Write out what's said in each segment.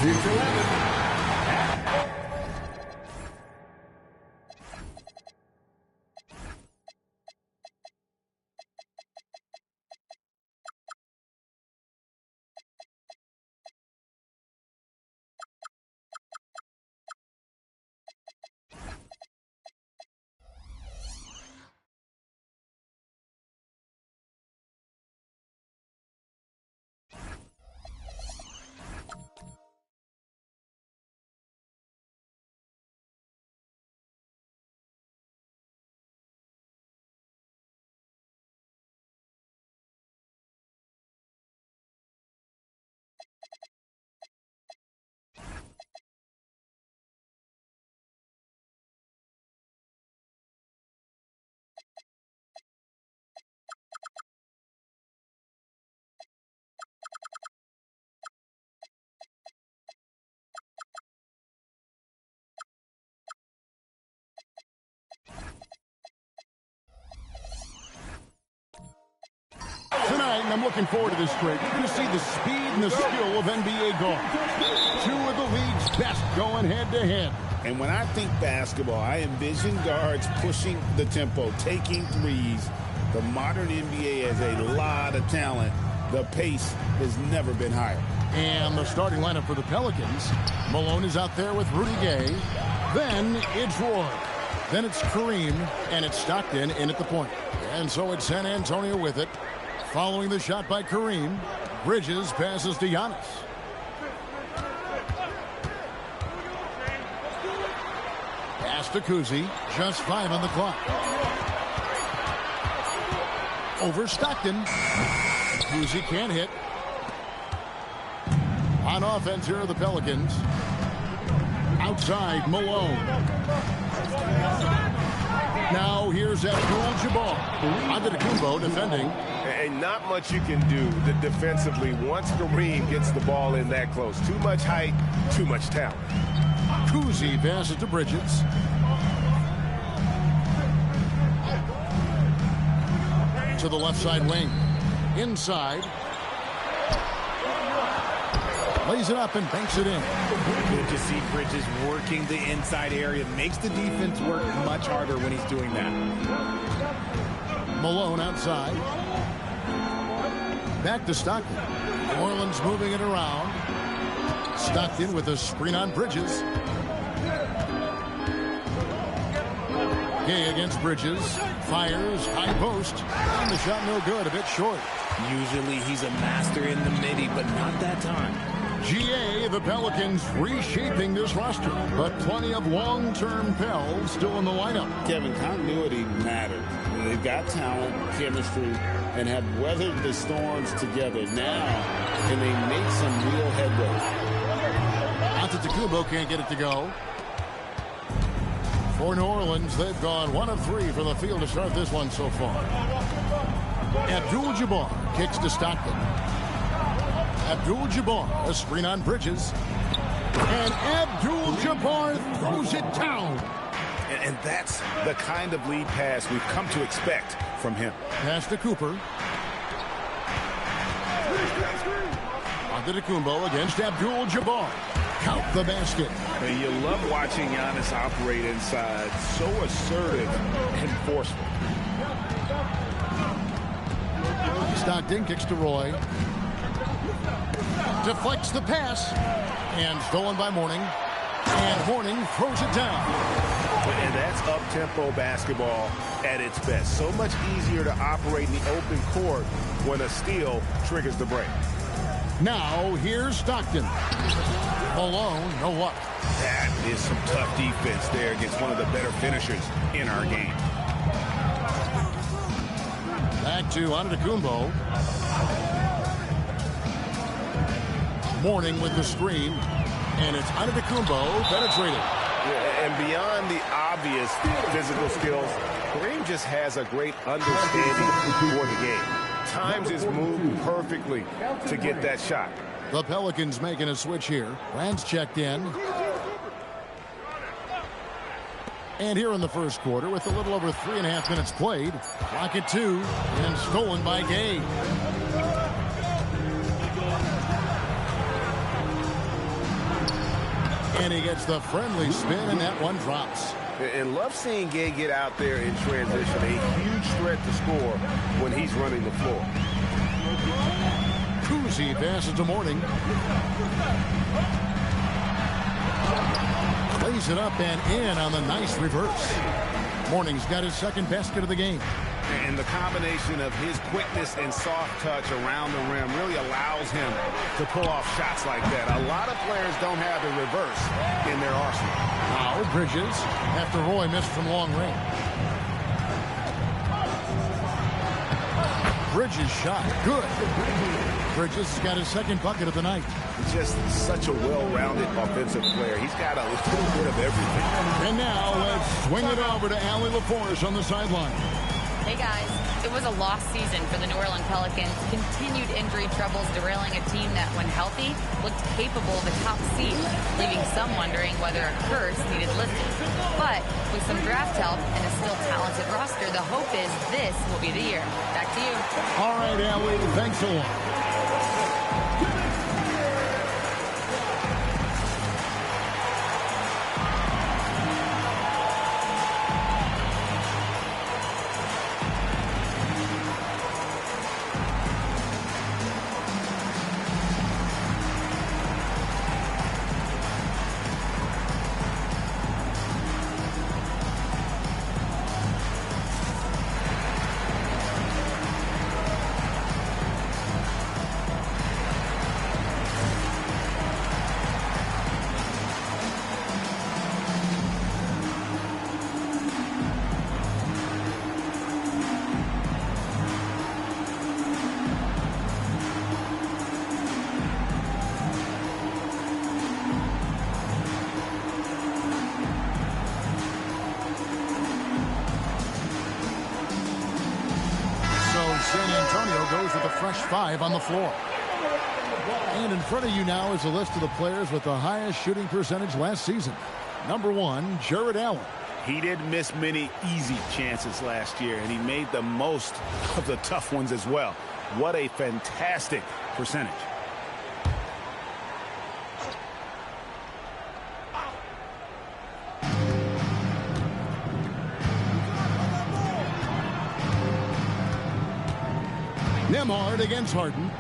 6'11". Tonight, and I'm looking forward to this break, you're going to see the speed and the skill of NBA guards. Two of the league's best going head-to-head. And when I think basketball, I envision guards pushing the tempo, taking threes. The modern NBA has a lot of talent. The pace has never been higher. And the starting lineup for the Pelicans. Malone is out there with Rudy Gay. Then it's Roy. Then it's Kareem. And it's Stockton in at the point. And so it's San Antonio with it. Following the shot by Kareem. Bridges passes to Giannis. Pass to Kuzi. Just 5 on the clock. Over Stockton. Kuzi can't hit. On offense here are the Pelicans. Outside, Malone. Now here's Abdul-Jabbar. Antetokounmpo defending. And not much you can do defensively once Kareem gets the ball in that close. Too much height, too much talent. Kuzi passes to Bridges. To the left side wing. Inside. Lays it up and banks it in. Good to see Bridges working the inside area. Makes the defense work much harder when he's doing that. Malone outside. Back to Stockton. Orleans moving it around. Stockton with a screen on Bridges. Gay against Bridges. Fires. High post. And the shot no good. A bit short. Usually he's a master in the midi, but not that time. GA, the Pelicans reshaping this roster, but plenty of long-term Pels still in the lineup. Kevin, continuity matters. They've got talent, chemistry, and have weathered the storms together. Now, can they make some real headway? Antetokounmpo can't get it to go. For New Orleans, they've gone 1 of 3 from the field to start this one so far. Abdul-Jabbar kicks to Stockton. Abdul-Jabbar, a screen on Bridges. And Abdul-Jabbar throws it down. And that's the kind of lead pass we've come to expect from him. Pass to Cooper. Antetokounmpo against Abdul-Jabbar. Count the basket. And you love watching Giannis operate inside. So assertive and forceful. Stockton kicks to Roy. Deflects the pass. And stolen by Mourning. And Mourning throws it down. And that's up-tempo basketball at its best. So much easier to operate in the open court when a steal triggers the break. Now, here's Stockton. Malone, no luck. That is some tough defense there against one of the better finishers in our game. Back to Antetokounmpo. Mourning with the screen. And it's Antetokounmpo penetrated. Yeah, and beyond the obvious physical skills, Kareem just has a great understanding for the game. Times his move perfectly to get that shot. The Pelicans making a switch here. Rand's checked in. And here in the first quarter, with a little over 3.5 minutes played, clock at 2, and stolen by Gay. And he gets the friendly spin, and that one drops. And love seeing Gay get out there in transition. A huge threat to score when he's running the floor. Kuzi passes to Morning. Plays it up and in on the nice reverse. Morning's got his second basket of the game. And the combination of his quickness and soft touch around the rim really allows him to pull off shots like that. A lot of players don't have the reverse in their arsenal. Now Bridges, after Roy missed from long range. Bridges shot, good. Bridges has got his second bucket of the night. He's just such a well-rounded offensive player. He's got a little bit of everything. And now let's swing it over to Allie LaForce on the sideline. Hey guys, it was a lost season for the New Orleans Pelicans. Continued injury troubles derailing a team that, when healthy, looked capable of a top seed, leaving some wondering whether a curse needed lifting. But with some draft help and a still talented roster, the hope is this will be the year. Back to you. All right, Allie, thanks a lot. San Antonio goes with a fresh 5 on the floor. And in front of you now is a list of the players with the highest shooting percentage last season. Number 1, Jared Allen. He didn't miss many easy chances last year, and he made the most of the tough ones as well. What a fantastic percentage. Nembhard against Harden.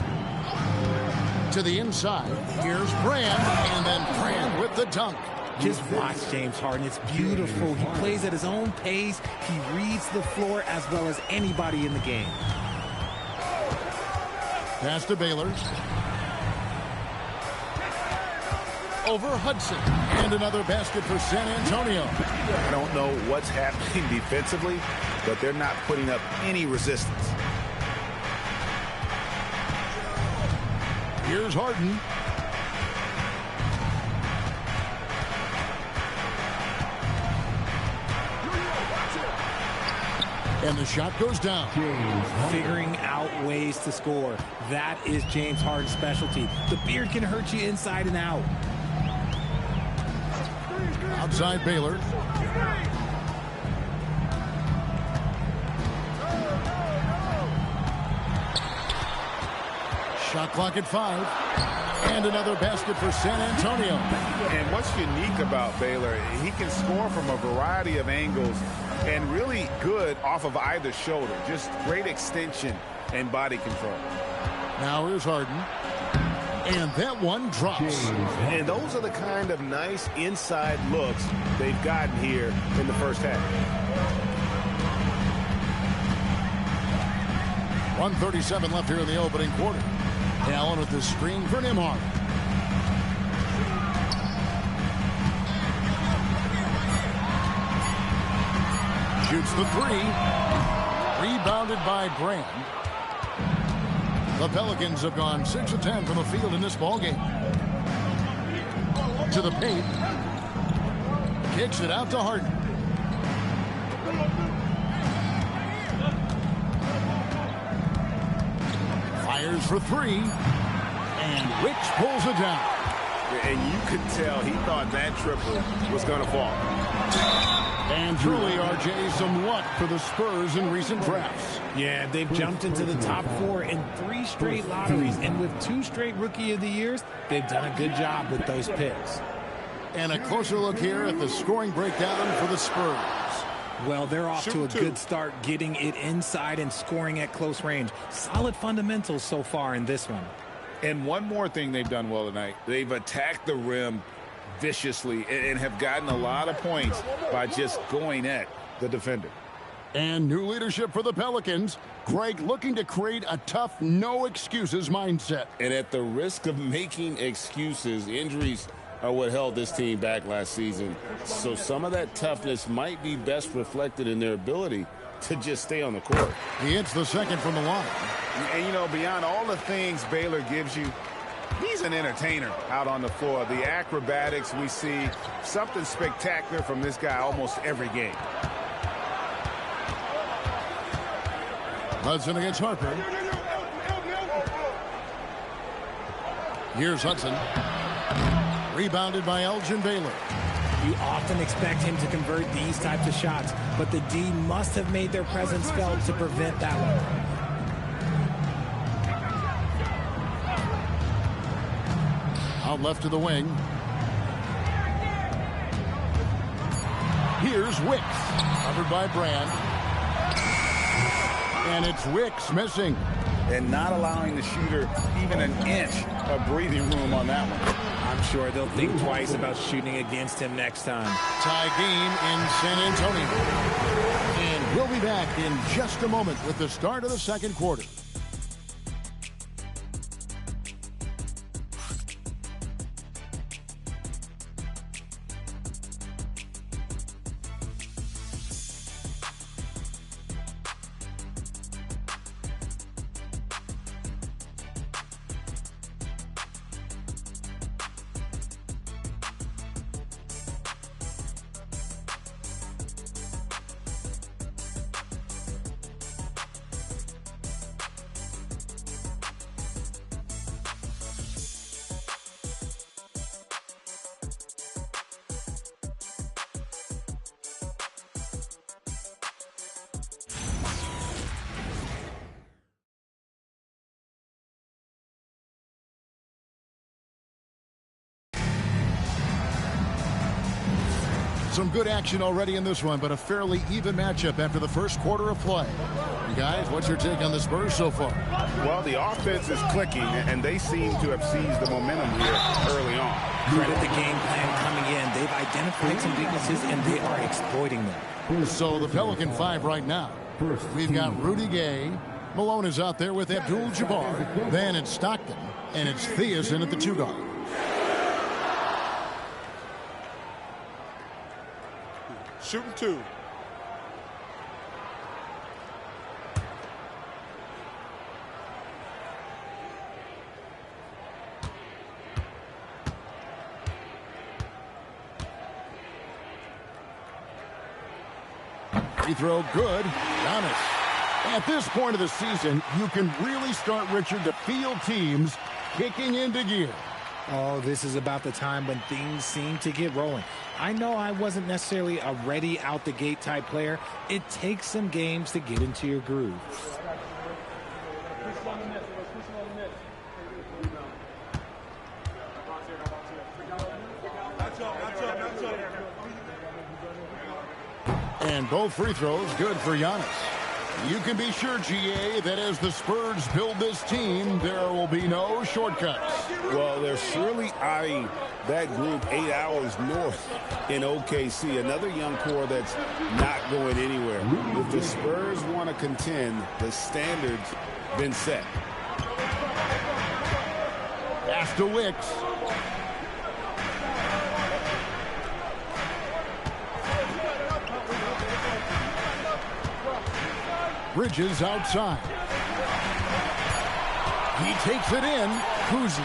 To the inside. Here's Brand, and then Brand with the dunk. Just watch James Harden. It's beautiful. He plays at his own pace. He reads the floor as well as anybody in the game. Pass to Baylor. Over Hudson. And another basket for San Antonio. I don't know what's happening defensively, but they're not putting up any resistance. Here's Harden. And the shot goes down. Figuring out ways to score. That is James Harden's specialty. The beard can hurt you inside and out. Outside Baylor. Shot clock at 5. And another basket for San Antonio. And what's unique about Baylor, he can score from a variety of angles and really good off of either shoulder. Just great extension and body control. Now here's Harden. And that one drops. And those are the kind of nice inside looks they've gotten here in the first half. 1:37 left here in the opening quarter. Allen with the screen for Nembhard. Shoots the 3. Rebounded by Brand. The Pelicans have gone 6 of 10 from the field in this ballgame. To the paint. Kicks it out to Harden. Fires for 3. And Rich pulls it down. And you could tell he thought that triple was going to fall. And truly, RJ, some luck for the Spurs in recent drafts. Yeah, they've jumped into the top 4 in 3 straight lotteries. And with 2 straight Rookie of the Years, they've done a good job with those picks. And a closer look here at the scoring breakdown for the Spurs. Well, they're off to a good start getting it inside and scoring at close range. Solid fundamentals so far in this one. And one more thing they've done well tonight. They've attacked the rim viciously and have gotten a lot of points by just going at the defender. And new leadership for the Pelicans. Greg looking to create a tough, no-excuses mindset. And at the risk of making excuses, injuries are what held this team back last season. So some of that toughness might be best reflected in their ability to just stay on the court. He hits the second from the line. And, you know, beyond all the things Baylor gives you, he's an entertainer out on the floor. The acrobatics we see, something spectacular from this guy almost every game. Hudson against Harper. Here's Hudson. Rebounded by Elgin Baylor. You often expect him to convert these types of shots, but the D must have made their presence felt to prevent that one. Out left to the wing. Here's Wicks. Covered by Brand. And it's Wicks missing. And not allowing the shooter even an inch of breathing room on that one. I'm sure they'll think twice about shooting against him next time. Tie game in San Antonio. And we'll be back in just a moment with the start of the second quarter. Some good action already in this one, but a fairly even matchup after the first quarter of play. You guys, what's your take on the Spurs so far? Well, the offense is clicking, and they seem to have seized the momentum here early on. Credit the game plan coming in. They've identified some weaknesses, and they are exploiting them. So the Pelican 5 right now. We've got Rudy Gay. Malone is out there with Abdul-Jabbar. Then it's Stockton, and it's Theus in at the 2-guard. Shooting two. Free throw good. Giannis. At this point of the season, you can really start, Richard, to feel teams kicking into gear. Oh, this is about the time when things seem to get rolling. I know I wasn't necessarily a ready out the gate type player. It takes some games to get into your groove. And both free throws good for Giannis. You can be sure, GA, that as the Spurs build this team, there will be no shortcuts. Well, they're surely eyeing that group 8 hours north in OKC. Another young core that's not going anywhere. If the Spurs want to contend, the standard's been set. Pass to Wicks. Bridges outside. He takes it in. Kuzi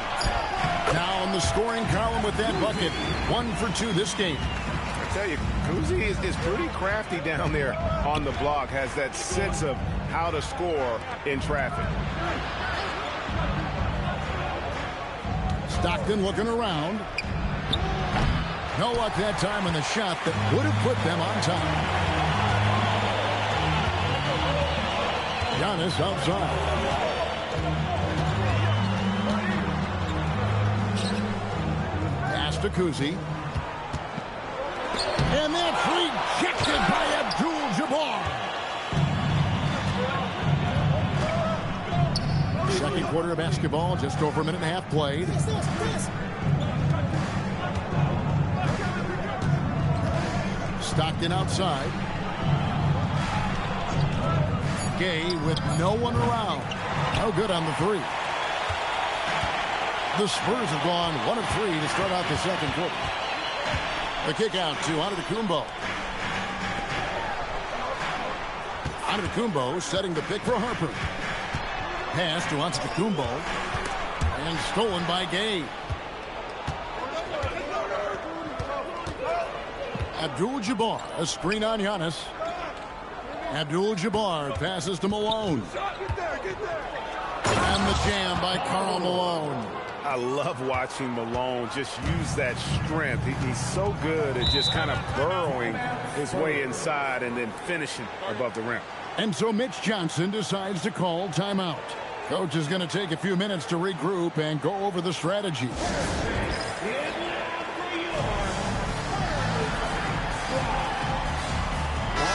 now in the scoring column with that bucket. 1 for 2 this game. I tell you, Kuzi is pretty crafty down there on the block. Has that sense of how to score in traffic. Stockton looking around. No luck that time on the shot that would have put them on top. Giannis outside. Pass to Kuzi. And that's rejected by Abdul-Jabbar. Second quarter of basketball, just over a minute and a half played. Stockton outside. Gay with no one around. No good on the three. The Spurs have gone 1 of 3 to start out the second quarter. The kick out to Antetokounmpo. Antetokounmpo setting the pick for Harper. Pass to Antetokounmpo. And stolen by Gay. Abdul-Jabbar, a screen on Giannis. Abdul-Jabbar passes to Malone. And the jam by Karl Malone. I love watching Malone just use that strength. He's so good at just kind of burrowing his way inside and then finishing above the rim. And so Mitch Johnson decides to call timeout. Coach is going to take a few minutes to regroup and go over the strategy.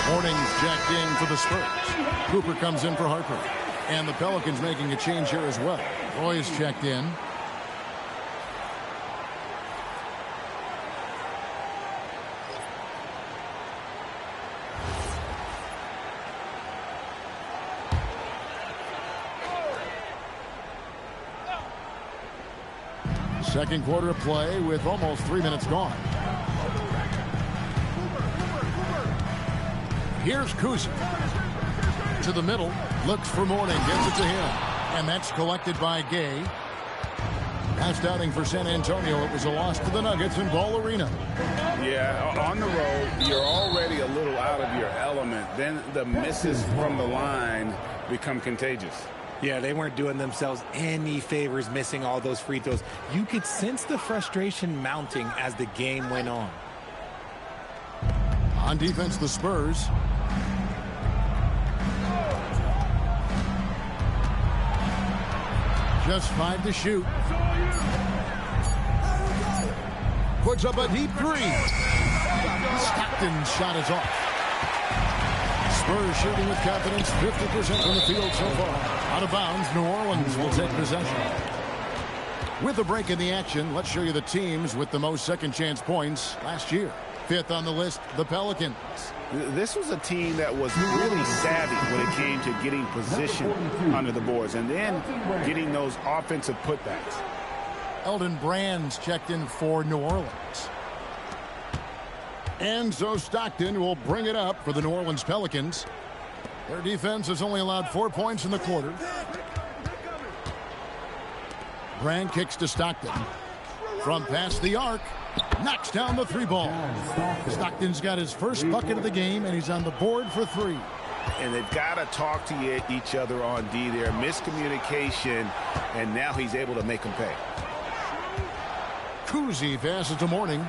Morning's checked in for the Spurs. Cooper comes in for Harper. And the Pelicans making a change here as well. Roy's checked in. Second quarter of play with almost 3 minutes gone. Here's Kuzi. To the middle. Looks for Morning. Gets it to him. And that's collected by Gay. Last outing for San Antonio. It was a loss to the Nuggets in Ball Arena. Yeah, on the road, you're already a little out of your element. Then the misses from the line become contagious. Yeah, they weren't doing themselves any favors missing all those free throws. You could sense the frustration mounting as the game went on. On defense, the Spurs. Just 5 to shoot. Puts up a deep three. Stockton's shot is off. Spurs shooting with confidence, 50% from the field so far. Out of bounds, New Orleans will take possession. With a break in the action, let's show you the teams with the most second chance points last year. 5th on the list, the Pelicans. This was a team that was really savvy when it came to getting position under the boards and then getting those offensive putbacks. Elton Brand's checked in for New Orleans. And so Stockton will bring it up for the New Orleans Pelicans. Their defense has only allowed 4 points in the quarter. Brand kicks to Stockton. From past the arc, knocks down the 3 ball. Stockton's got his first bucket of the game, and he's on the board for 3. And they've got to talk to each other on D there. Miscommunication, and now he's able to make them pay. Kuzi passes to Morning.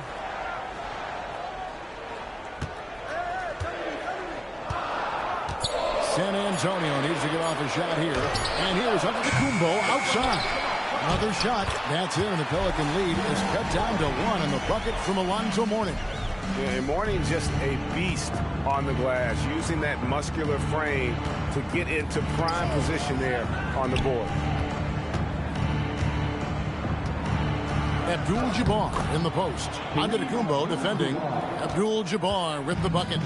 San Antonio needs to get off a shot here. And here's Antetokounmpo outside. Another shot. That's it, and the Pelican lead is cut down to 1 on the bucket from Alonzo Mourning. Yeah, and Mourning just a beast on the glass, using that muscular frame to get into prime position there on the board. Abdul-Jabbar in the post. Antetokounmpo defending. Abdul-Jabbar with the bucket.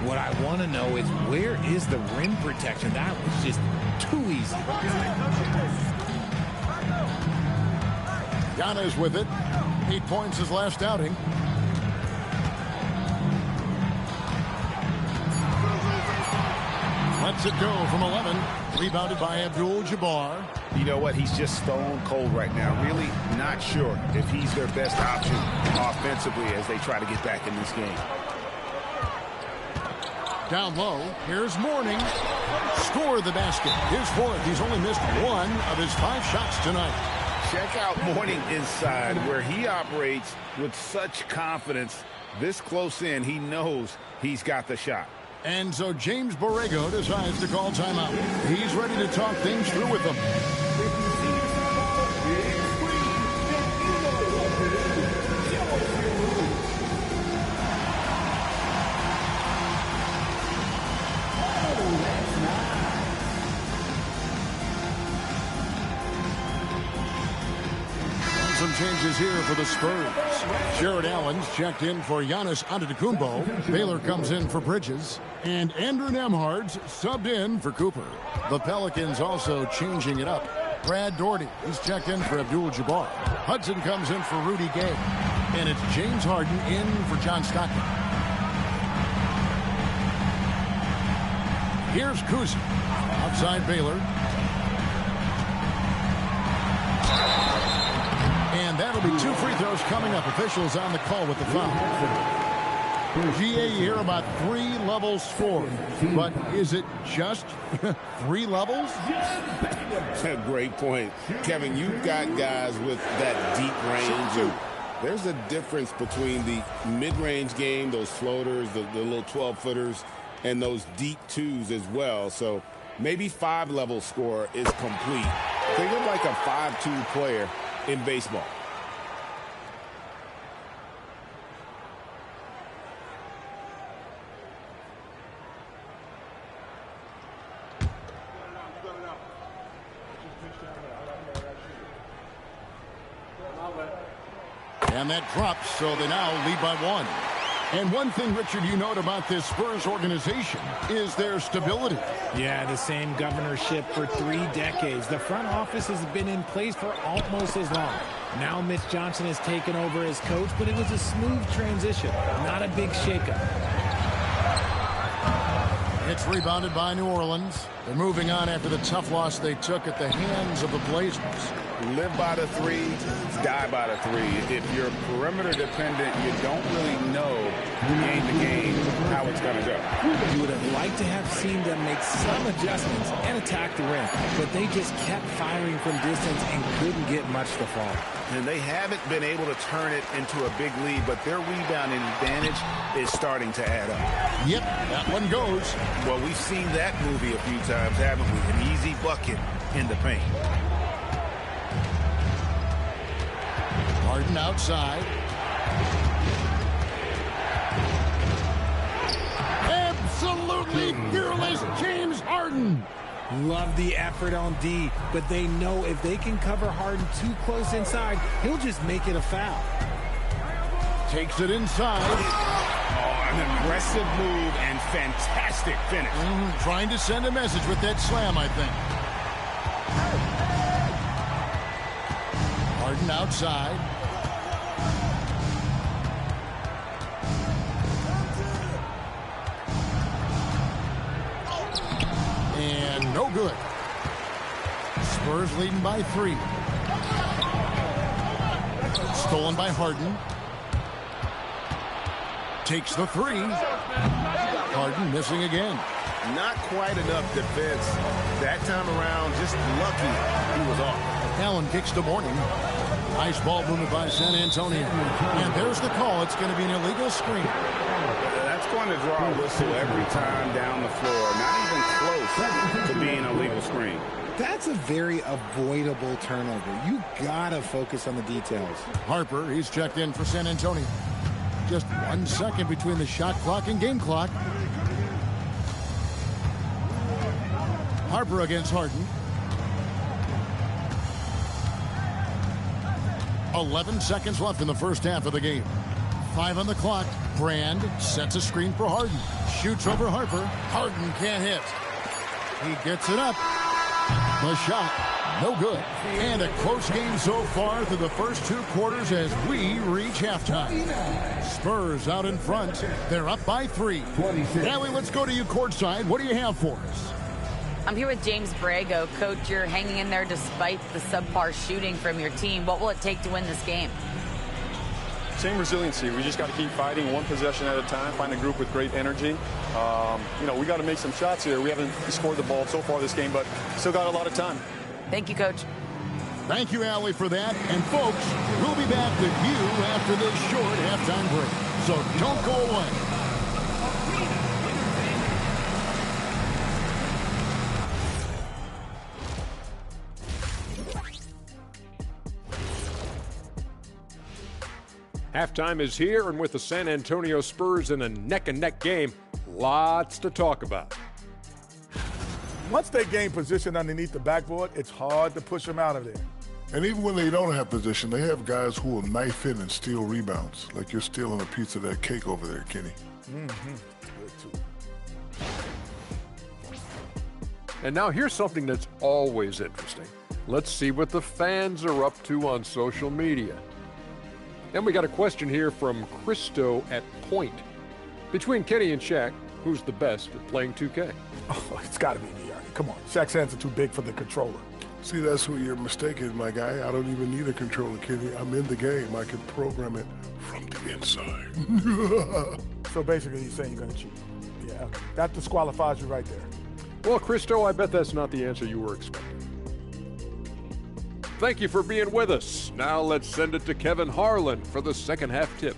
What I want to know is, where is the rim protection? That was just too easy. Giannis with it. 8 points his last outing. Lets it go from 11. Rebounded by Abdul-Jabbar. You know what? He's just stone cold right now. Really not sure if he's their best option offensively as they try to get back in this game. Down low, here's Mourning. Score the basket. His 4th. He's only missed 1 of his 5 shots tonight. Check out Mourning inside, where he operates with such confidence. This close in, he knows he's got the shot. And so James Borrego decides to call timeout. He's ready to talk things through with them. changes here for the Spurs. Jared Allen's checked in for Giannis Antetokounmpo. Baylor comes in for Bridges. And Andrew Nembhard's subbed in for Cooper. The Pelicans also changing it up. Brad Daugherty, he's checked in for Abdul-Jabbar. Hudson comes in for Rudy Gay. And it's James Harden in for John Stockton. Here's Kuzma. Outside Baylor. And that'll be 2 free throws coming up. Officials on the call with the foul. GA, you hear about 3 levels scored. But is it just 3 levels? That's a great point. Kevin, you've got guys with that deep range. And there's a difference between the mid-range game, those floaters, the little 12-footers, and those deep twos as well. So maybe 5-level score is complete. Think of like a 5-2 player in baseball. And that drops, so they now lead by 1. And one thing, Richard, you note about this Spurs organization is their stability. Yeah, the same governorship for 3 decades. The front office has been in place for almost as long. Now Mitch Johnson has taken over as coach, but it was a smooth transition, not a big shakeup. It's rebounded by New Orleans. They're moving on after the tough loss they took at the hands of the Blazers. Live by the 3, die by the 3. If you're perimeter dependent, you don't really know game to game how it's going to go. You would have liked to have seen them make some adjustments and attack the rim, but they just kept firing from distance and couldn't get much to fall. And they haven't been able to turn it into a big lead, but their rebounding advantage is starting to add up. Yep, that one goes. Well, we've seen that movie a few times, haven't we? An easy bucket in the paint. Harden outside. Absolutely fearless James Harden. Love the effort on D, but they know if they can cover Harden too close inside, he'll just make it a foul. Takes it inside. Oh, an aggressive move and fantastic finish. Trying to send a message with that slam, I think. Harden outside. And no good. Spurs leading by 3. Stolen by Harden. Takes the 3. Harden missing again. Not quite enough defense. That time around, just lucky he was off. Allen kicks to Morning. Nice ball movement by San Antonio. And there's the call. It's going to be an illegal screen. That's going to draw a whistle every time down the floor. Not even close to being a legal screen. That's a very avoidable turnover. You gotta focus on the details. Harper, he's checked in for San Antonio. Just 1 second between the shot clock and game clock. Harper against Harden. 11 seconds left in the first half of the game. 5 on the clock. Brand sets a screen for Harden. Shoots over Harper. Harden can't hit. He gets it up. The shot, no good. And a close game so far through the first 2 quarters as we reach halftime. Spurs out in front. They're up by 3. Allie, let's go to you courtside. What do you have for us? I'm here with James Borrego. Coach, you're hanging in there despite the subpar shooting from your team. What will it take to win this game? Same resiliency. We just got to keep fighting 1 possession at a time, find a group with great energy. We got to make some shots here. We haven't scored the ball so far this game, but still got a lot of time. Thank you, Coach. Thank you, Allie, for that. And, folks, we'll be back with you after this short halftime break. So don't go away. Halftime is here, and with the San Antonio Spurs in a neck-and-neck game, lots to talk about. Once they gain position underneath the backboard, it's hard to push them out of there. And even when they don't have position, they have guys who will knife in and steal rebounds. Like you're stealing a piece of that cake over there, Kenny. And now here's something that's always interesting. Let's see what the fans are up to on social media. And we got a question here from Christo at Point. Between Kenny and Shaq, who's the best at playing 2K? Oh, it's got to be me, Arnie. Come on. Shaq's hands are too big for the controller. See, that's where your mistake is, my guy. I don't even need a controller, Kenny. I'm in the game. I can program it from the inside. So basically, you're saying you're going to cheat. Yeah, that disqualifies you right there. Well, Christo, I bet that's not the answer you were expecting. Thank you for being with us. Now let's send it to Kevin Harlan for the second half tip.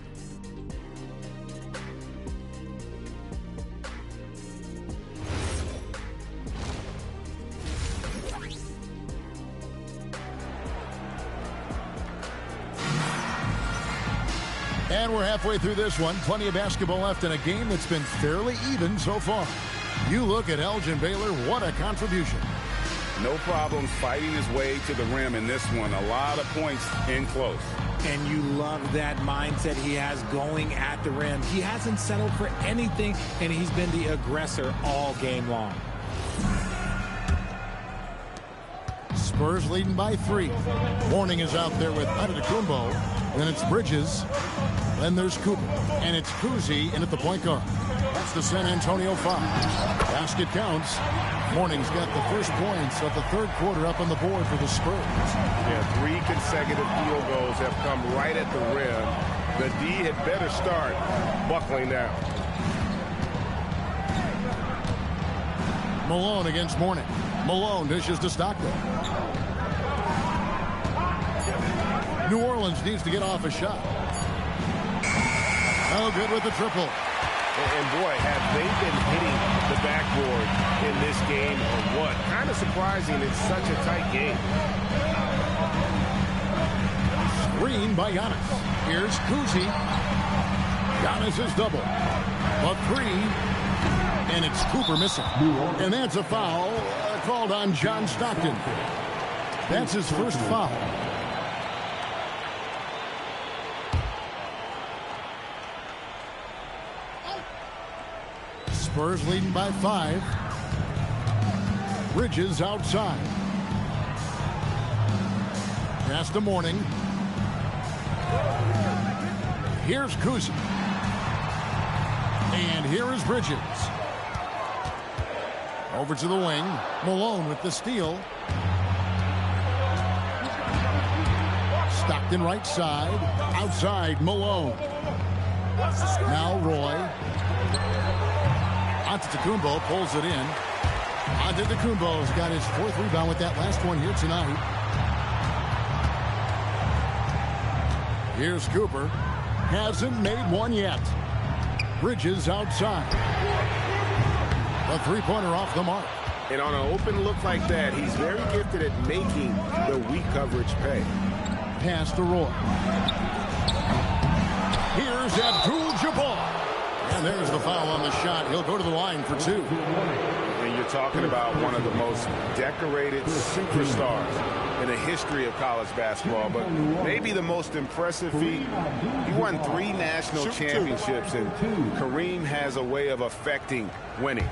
And we're halfway through this one. Plenty of basketball left in a game that's been fairly even so far. You look at Elgin Baylor, what a contribution. No problems fighting his way to the rim in this one. A lot of points in close. And you love that mindset he has going at the rim. He hasn't settled for anything, and he's been the aggressor all game long. Spurs leading by 3. Mourning is out there with Antetokounmpo. Then it's Bridges. Then there's Cooper. And it's Kuzi in at the point guard. That's the San Antonio foul. Basket counts. Mourning's got the first points of the third quarter up on the board for the Spurs. Yeah, 3 consecutive field goals have come right at the rim. The D had better start buckling down. Malone against Mourning. Malone dishes to Stockton. New Orleans needs to get off a shot. Oh, good with the triple. And boy, have they been hitting the backboard in this game or what? Kind of surprising. It's such a tight game. Screen by Giannis. Here's Kuzi. Giannis is double. A 3. And it's Cooper missing. And that's a foul called on John Stockton. That's his first foul. Spurs leading by 5. Bridges outside. Pass to Mourning. Here's Kuzi. And here is Bridges. Over to the wing. Malone with the steal. Stockton right side. Outside Malone. Now Roy. Antetokounmpo pulls it in. Antetokounmpo's got his 4th rebound with that last one here tonight. Here's Cooper. Hasn't made one yet. Bridges outside. The three-pointer off the mark. And on an open look like that, he's very gifted at making the weak coverage pay. Pass to Roy. Here's Abdul-Jabbar. And there's the foul on the shot. He'll go to the line for 2. And you're talking about one of the most decorated superstars in the history of college basketball, but maybe the most impressive feat. He won 3 national championships, and Kareem has a way of affecting winning.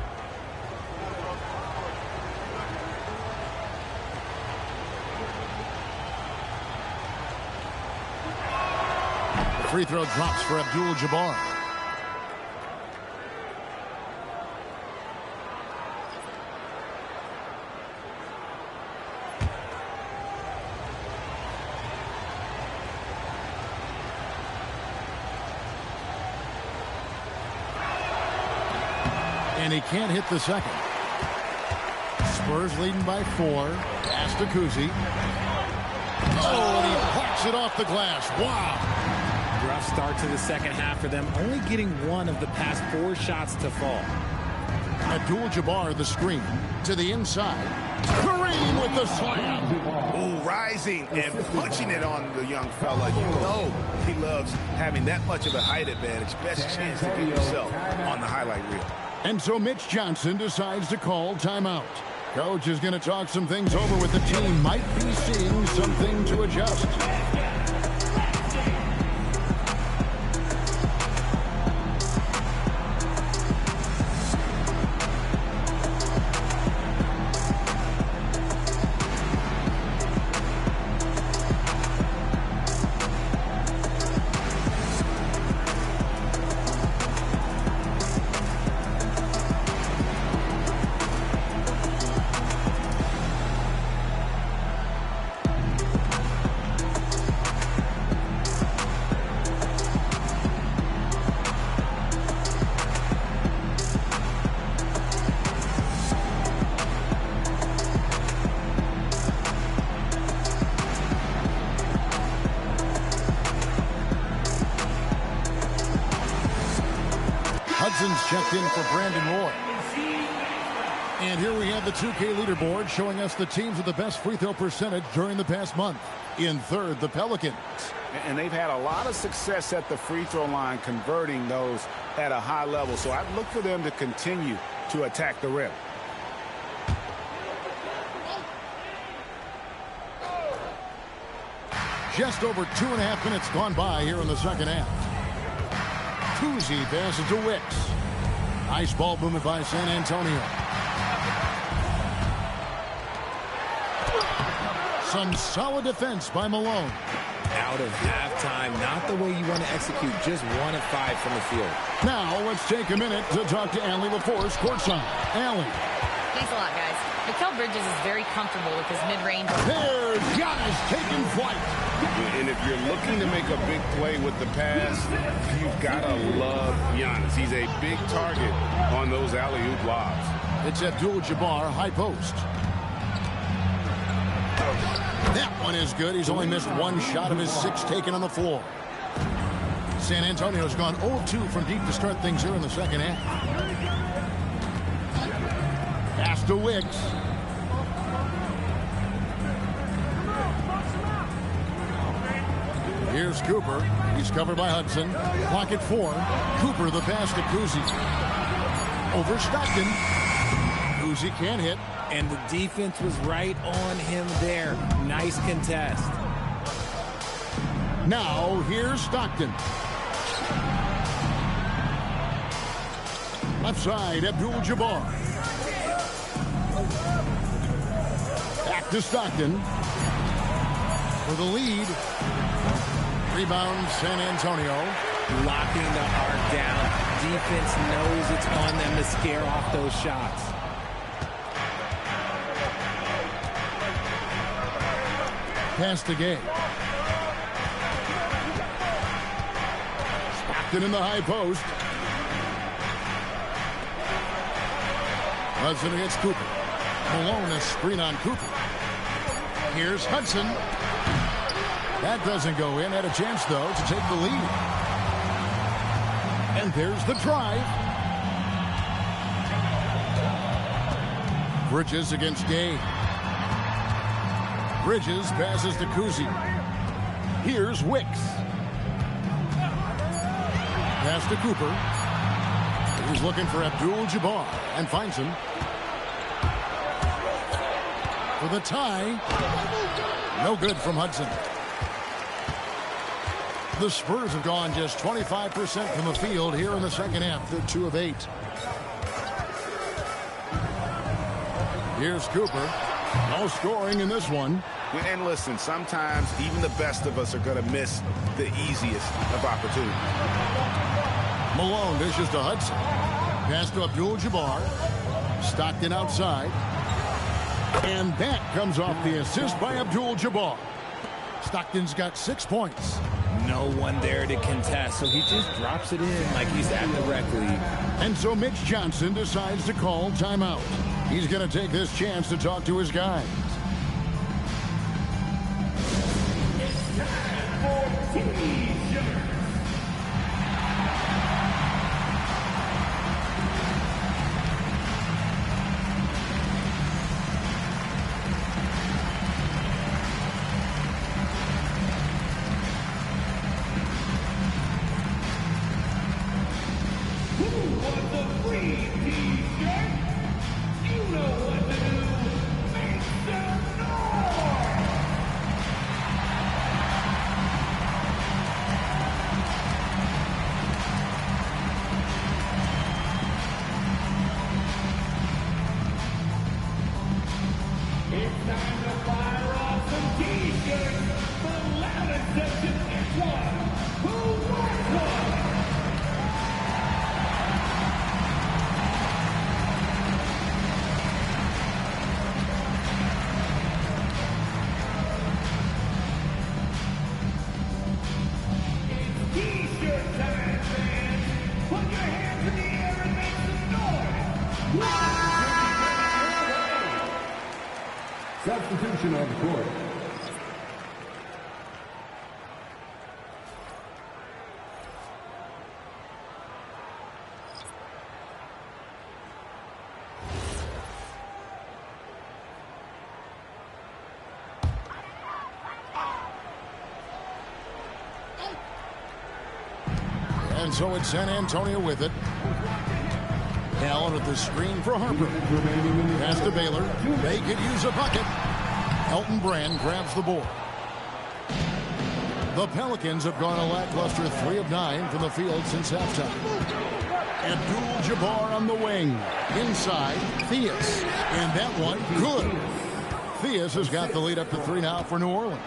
The free throw drops for Abdul-Jabbar. And he can't hit the second. Spurs leading by 4. Pass to Kuzi. Oh, and he plucks it off the glass. Wow. Rough start to the second half for them, only getting 1 of the past 4 shots to fall. Abdul-Jabbar the screen to the inside. Kareem with the slam. Oh, rising and punching it on the young fella. You know he loves having that much of a height advantage. Best chance to get yourself on the highlight reel. And so Mitch Johnson decides to call timeout. Coach is going to talk some things over with the team. Might be seeing something to adjust. Hudson's checked in for Brandon Roy. And here we have the 2K leaderboard showing us the teams with the best free throw percentage during the past month. In third, the Pelicans. And they've had a lot of success at the free throw line, converting those at a high level. So I'd look for them to continue to attack the rim. Just over 2.5 minutes gone by here in the second half. Kuzi passes to Wicks. Nice ball movement by San Antonio. Some solid defense by Malone. Out of halftime, not the way you want to execute, just 1 of 5 from the field. Now let's take a minute to talk to Allie LaForce courtside. Allie. Thanks a lot, guys. Mikal Bridges is very comfortable with his mid-range. There's Giannis taking flight. And if you're looking to make a big play with the pass, you've got to love Giannis. He's a big target on those alley-oop lobs. It's Abdul-Jabbar, high post. That one is good. He's only missed 1 shot of his 6 taken on the floor. San Antonio's gone 0-2 from deep to start things here in the second half. Pass to Wicks. Here's Cooper. He's covered by Hudson. Clock at 4. Cooper the pass to Kuzi. Over Stockton. Kuzi can't hit. And the defense was right on him there. Nice contest. Now here's Stockton. Left side, Abdul-Jabbar. Back to Stockton. For the lead. Rebound, San Antonio. Locking the arc down. Defense knows it's on them to scare off those shots. Pass to Gay. Stockton in the high post. Hudson against Cooper. Malone a screen on Cooper. Here's Hudson. That doesn't go in. Had a chance, though, to take the lead. And there's the drive. Bridges against Gay. Bridges passes to Kuzi. Here's Wicks. Pass to Cooper. He's looking for Abdul-Jabbar and finds him. For the tie. No good from Hudson. The Spurs have gone just 25% from the field here in the second half. They're 2 of 8. Here's Cooper. No scoring in this one. And listen, sometimes even the best of us are going to miss the easiest of opportunities. Malone dishes to Hudson. Pass to Abdul-Jabbar. Stockton outside. And that comes off the assist by Abdul-Jabbar. Stockton's got 6 points. No one there to contest, so he just drops it in like he's at the rec league. And so Mitch Johnson decides to call timeout. He's going to take this chance to talk to his guys. Substitution on the court. And so it's San Antonio with it. Allen at the screen for Harper. Pass to Baylor. They could use a bucket. Elton Brand grabs the board. The Pelicans have gone a lackluster 3 of 9 from the field since halftime. Abdul-Jabbar on the wing. Inside, Theus. And that one, good. Theus has got the lead up to 3 now for New Orleans.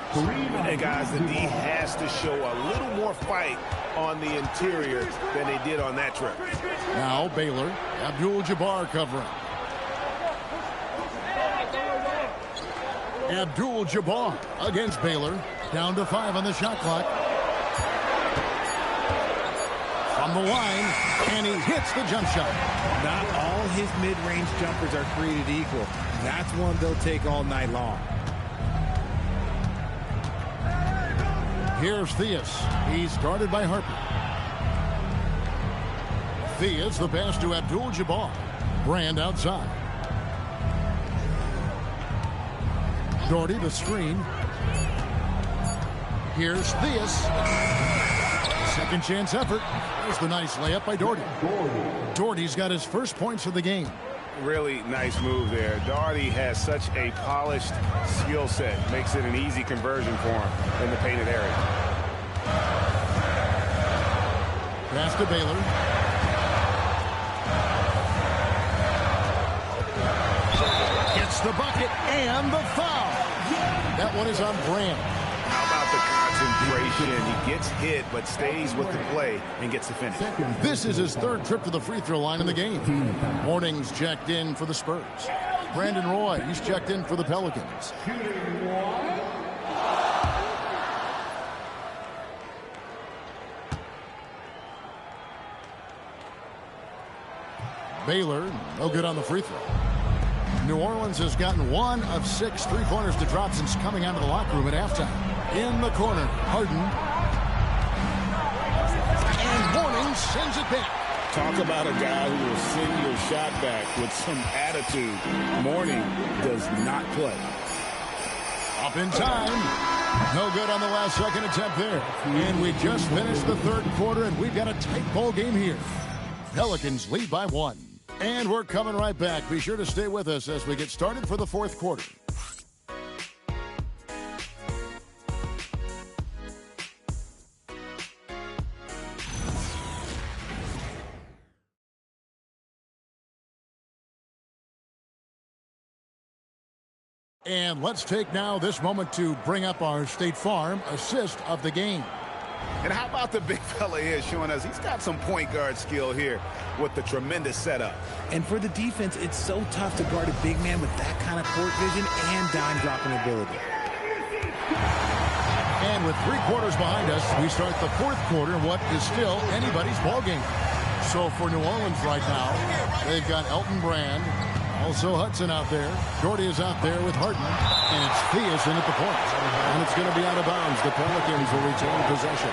Hey, guys, the D has to show a little more fight on the interior than they did on that trip. Now Baylor, Abdul-Jabbar covering. Abdul-Jabbar against Baylor. Down to 5 on the shot clock. From the line, and he hits the jump shot. Not all his mid-range jumpers are created equal. That's one they'll take all night long. Here's Theus. He's guarded by Harper. Theus, the pass to Abdul-Jabbar. Brand outside. Doherty the screen. Here's Theus. Second chance effort. There's the nice layup by Doherty. Doherty's got his first points of the game. Really nice move there. Doherty has such a polished skill set. Makes it an easy conversion for him in the painted area. Pass to Baylor. Gets the bucket and the foul. That one is on Brand. How about the concentration? He gets hit but stays with the play and gets the finish. This is his 3rd trip to the free throw line in the game. Morning's checked in for the Spurs. Brandon Roy, he's checked in for the Pelicans. Baylor, no good on the free throw. New Orleans has gotten 1 of 6 3-pointers to drop since coming out of the locker room at halftime. In the corner, Harden. And Morning sends it back. Talk about a guy who will send your shot back with some attitude. Morning does not play. Up in time. No good on the last second attempt there. And we just finished the 3rd quarter, and we've got a tight ball game here. Pelicans lead by 1. And we're coming right back. Be sure to stay with us as we get started for the 4th quarter. And let's take now this moment to bring up our State Farm assist of the game. And how about the big fella here showing us he's got some point guard skill here with the tremendous setup. And for the defense, it's so tough to guard a big man with that kind of court vision and dime dropping ability. And with 3 quarters behind us, we start the 4th quarter in what is still anybody's ball game. So for New Orleans right now, they've got Elton Brand, also Hudson out there. Doherty is out there with Harden. And it's Theus in at the point. And it's going to be out of bounds. The Pelicans will retain possession.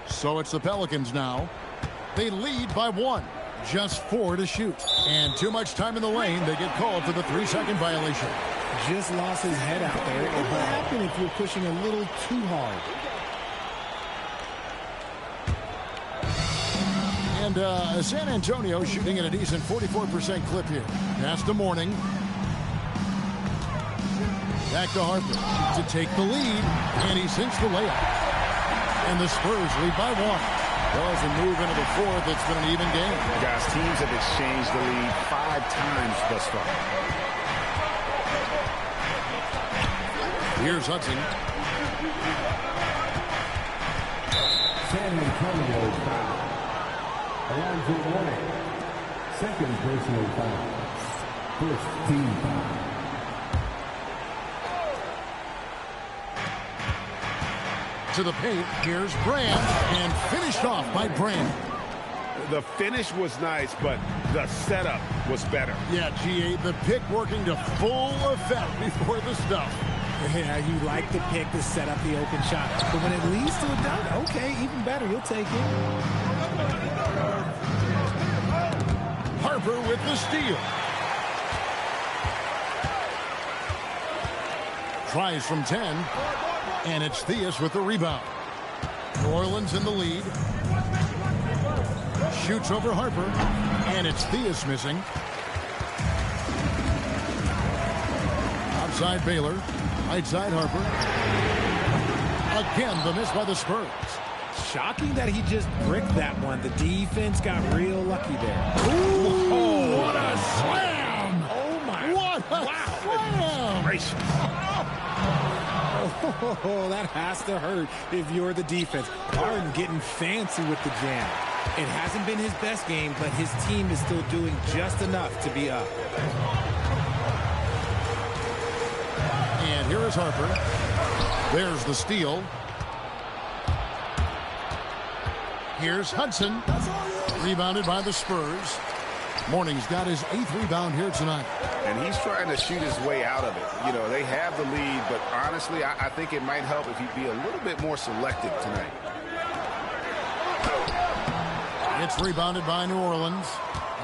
So it's the Pelicans now. They lead by 1. Just 4 to shoot. And too much time in the lane. They get called for the 3-second violation. Just lost his head out there. It will happen if you're pushing a little too hard. And San Antonio shooting at a decent 44% clip here. Pass to Morning. Back to Harper to take the lead. And he sinks the layup. And the Spurs lead by 1. Well, as we move into the fourth, it's been an even game. Guys, teams have exchanged the lead 5 times thus far. Here's Hudson. San Antonio foul. Alonzo Mourning. Second personal foul. First team foul. To the paint, here's Brand, and finished off by Brand. The finish was nice, but the setup was better. Yeah, GA, the pick working to full effect before the stuff. Yeah, you like the pick to set up the open shot. But when it leads to a dunk, okay, even better. You'll take it. Harper with the steal. Tries from 10. And it's Theus with the rebound. New Orleans in the lead. Shoots over Harper. And it's Theus missing. Outside Baylor. Right side Harper. Again, the miss by the Spurs. Shocking that he just bricked that one. The defense got real lucky there. Ooh, oh, what a slam! Oh, my. What a slam! Oh, that has to hurt if you're the defense. Harden getting fancy with the jam. It hasn't been his best game, but his team is still doing just enough to be up. And here is Harper. There's the steal. Here's Hudson. Rebounded by the Spurs. Mourning's got his 8th rebound here tonight. And he's trying to shoot his way out of it. You know, they have the lead, but honestly, I think it might help if he'd be a little bit more selective tonight. It's rebounded by New Orleans.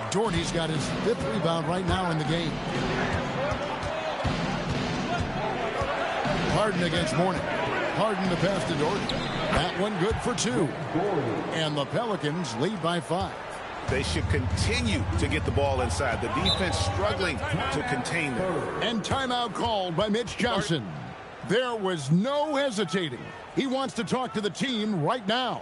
Doherty's got his 5th rebound right now in the game. Harden against Mourning. Harden to pass to Doherty. That one good for 2. And the Pelicans lead by 5. They should continue to get the ball inside. The defense struggling to contain them. And timeout called by Mitch Johnson. There was no hesitating. He wants to talk to the team right now.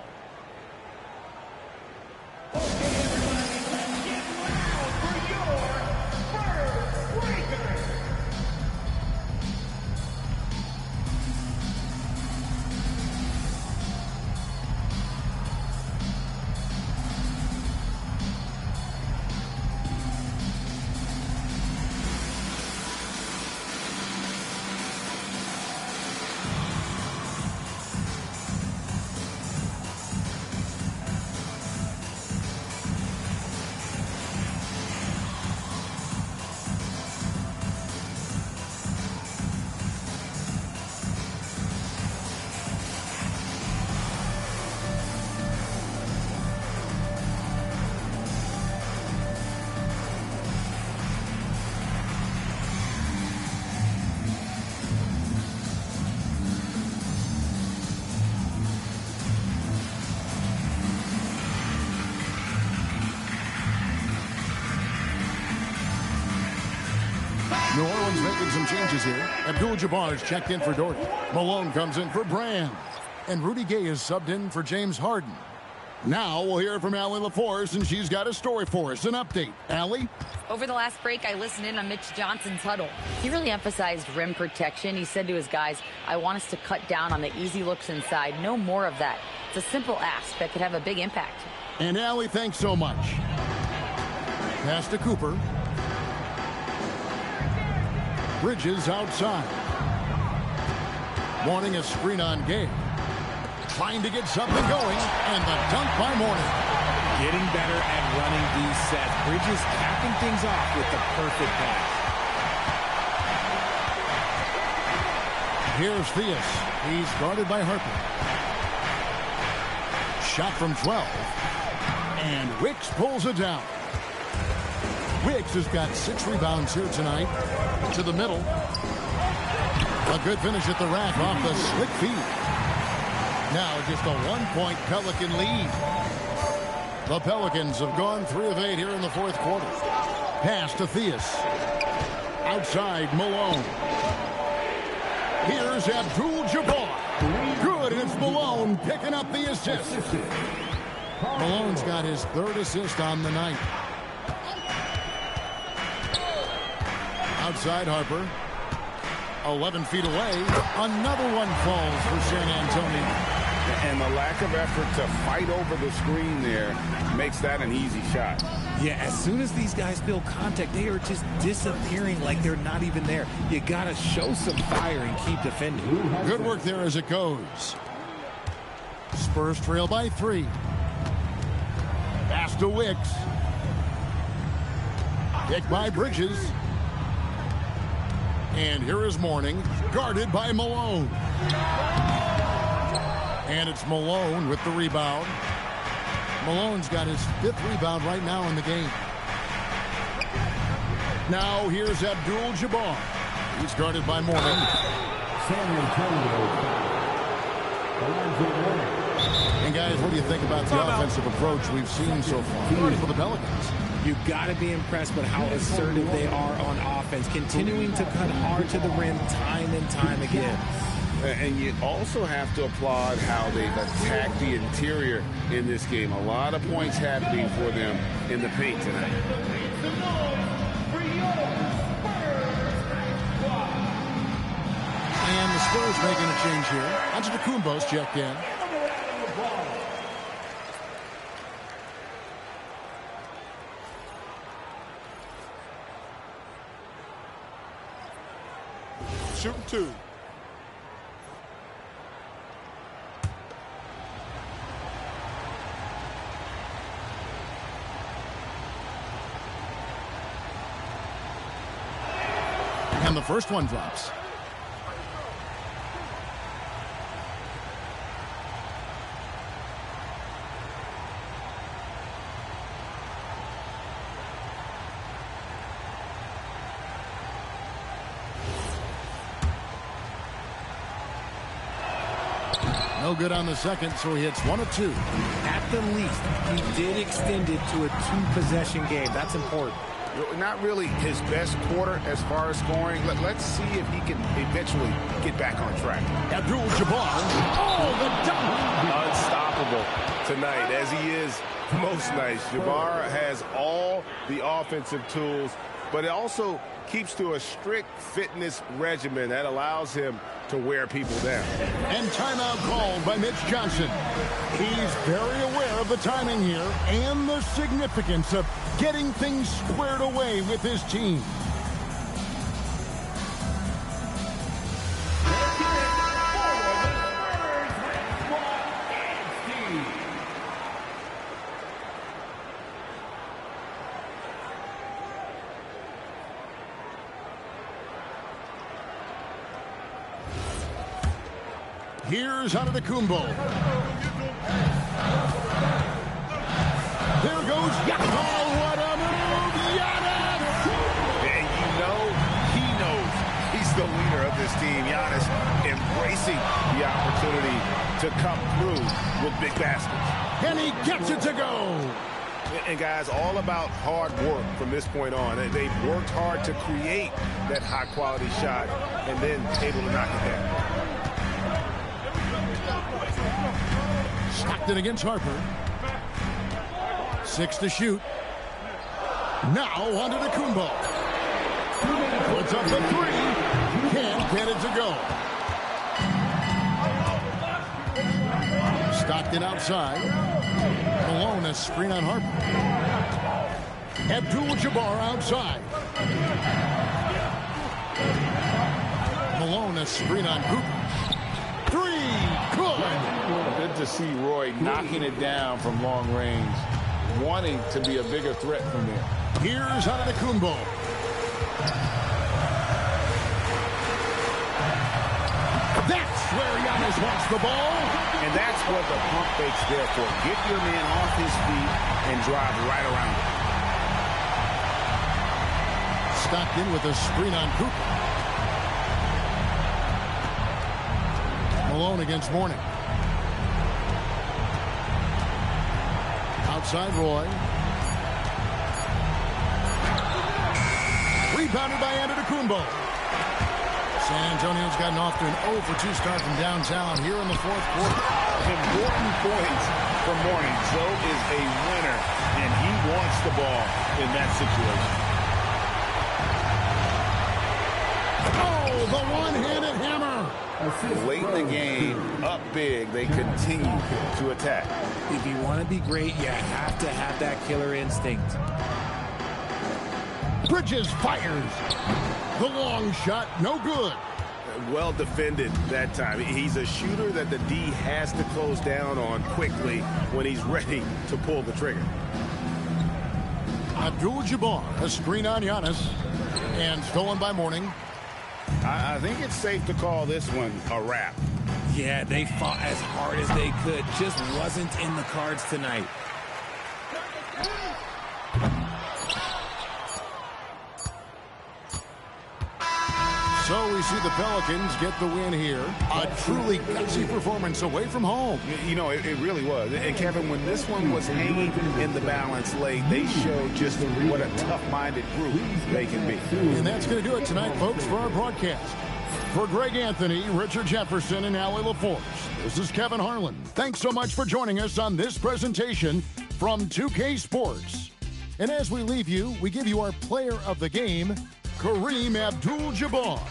New Orleans making some changes here. Abdul-Jabbar is checked in for Doherty. Malone comes in for Brand. And Rudy Gay is subbed in for James Harden. Now we'll hear from Allie LaForce, and she's got a story for us. An update. Allie? Over the last break, I listened in on Mitch Johnson's huddle. He really emphasized rim protection. He said to his guys, I want us to cut down on the easy looks inside. No more of that. It's a simple ask that could have a big impact. And Allie, thanks so much. Pass to Cooper. Bridges outside. Mourning a screen on Gay. Trying to get something going, and the dunk by Mourning. Getting better at running these sets. Bridges capping things off with the perfect pass. Here's Theus. He's guarded by Harper. Shot from 12. And Wicks pulls it down. Wicks has got 6 rebounds here tonight. To the middle. A good finish at the rack off the slick feed. Now just a 1-point Pelican lead. The Pelicans have gone 3 of 8 here in the fourth quarter. Pass to Theus. Outside Malone. Here's Abdul-Jabbar. Good. good, and it's Malone picking up the assist. Malone's got his 3rd assist on the night. Outside Harper. 11 feet away. Another one falls for San Antonio. And the lack of effort to fight over the screen there makes that an easy shot. Yeah, as soon as these guys feel contact, they are just disappearing like they're not even there. You got to show some fire and keep defending. Good work there as it goes. Spurs trail by 3. Pass to Wicks. Kick by Bridges. And here is Mourning, guarded by Malone. And it's Malone with the rebound. Malone's got his 5th rebound right now in the game. Now here's Abdul-Jabbar. He's guarded by Mourning. San Antonio. And guys, what do you think about the offensive approach we've seen so far for the Pelicans? You got to be impressed with how assertive they are on offense, continuing to cut hard to the rim time and time again. And you also have to applaud how they've attacked the interior in this game. A lot of points happening for them in the paint tonight. And the Spurs making a change here. Antetokounmpo's checked in. Shooting 2. And the first one drops. No good on the second, so he hits 1 of 2. At the least, he did extend it to a 2-possession game. That's important. Not really his best quarter as far as scoring. Let's see if he can eventually get back on track. Abdul-Jabbar. Oh, the dunk! Unstoppable tonight, as he is most nights. Jabbar has all the offensive tools, but it also keeps to a strict fitness regimen that allows him to wear people down. And timeout called by Mitch Johnson. He's very aware of the timing here and the significance of getting things squared away with his team. Here's Antetokounmpo. There goes Giannis. Oh, what a move, Giannis! And you know, he knows he's the leader of this team. Giannis embracing the opportunity to come through with big baskets. And he gets it to go. And guys, all about hard work from this point on. They've worked hard to create that high-quality shot and then able to knock it down. Stockton against Harper. 6 to shoot. Now onto the Kumbo. Puts up the 3. Can't get it to go. Stockton outside. Malone a screen on Harper. Abdul-Jabbar outside. Malone a screen on Cooper. 3. Good. Good to see Roy knocking it down from long range, wanting to be a bigger threat from there. Here's Antetokounmpo. That's where Giannis wants the ball. And that's what the pump fake's there for. Get your man off his feet and drive right around him. Stockton with a screen on Cooper. Malone against Mourning. Outside Roy. Rebounded by Antetokounmpo. San Antonio's gotten off to an 0 for 2 start from downtown here in the fourth quarter. Important points for Morning. Joe is a winner, and he wants the ball in that situation. Oh, the one-handed hammer. Late in the game, up big, they continue to attack. If you want to be great, you have to have that killer instinct. Bridges fires. The long shot, no good. Well defended that time. He's a shooter that the D has to close down on quickly when he's ready to pull the trigger. Abdul-Jabbar, a screen on Giannis, and stolen by Morning. I think it's safe to call this one a wrap. Yeah, they fought as hard as they could. Just wasn't in the cards tonight. So we see the Pelicans get the win here. A truly gutsy performance away from home. You know, it really was. And Kevin, when this one was hanging in the balance late, they showed just what a tough-minded group they can be. And that's going to do it tonight, folks, for our broadcast. For Greg Anthony, Richard Jefferson, and Allie LaForce, this is Kevin Harlan. Thanks so much for joining us on this presentation from 2K Sports. And as we leave you, we give you our player of the game, Kareem Abdul-Jabbar.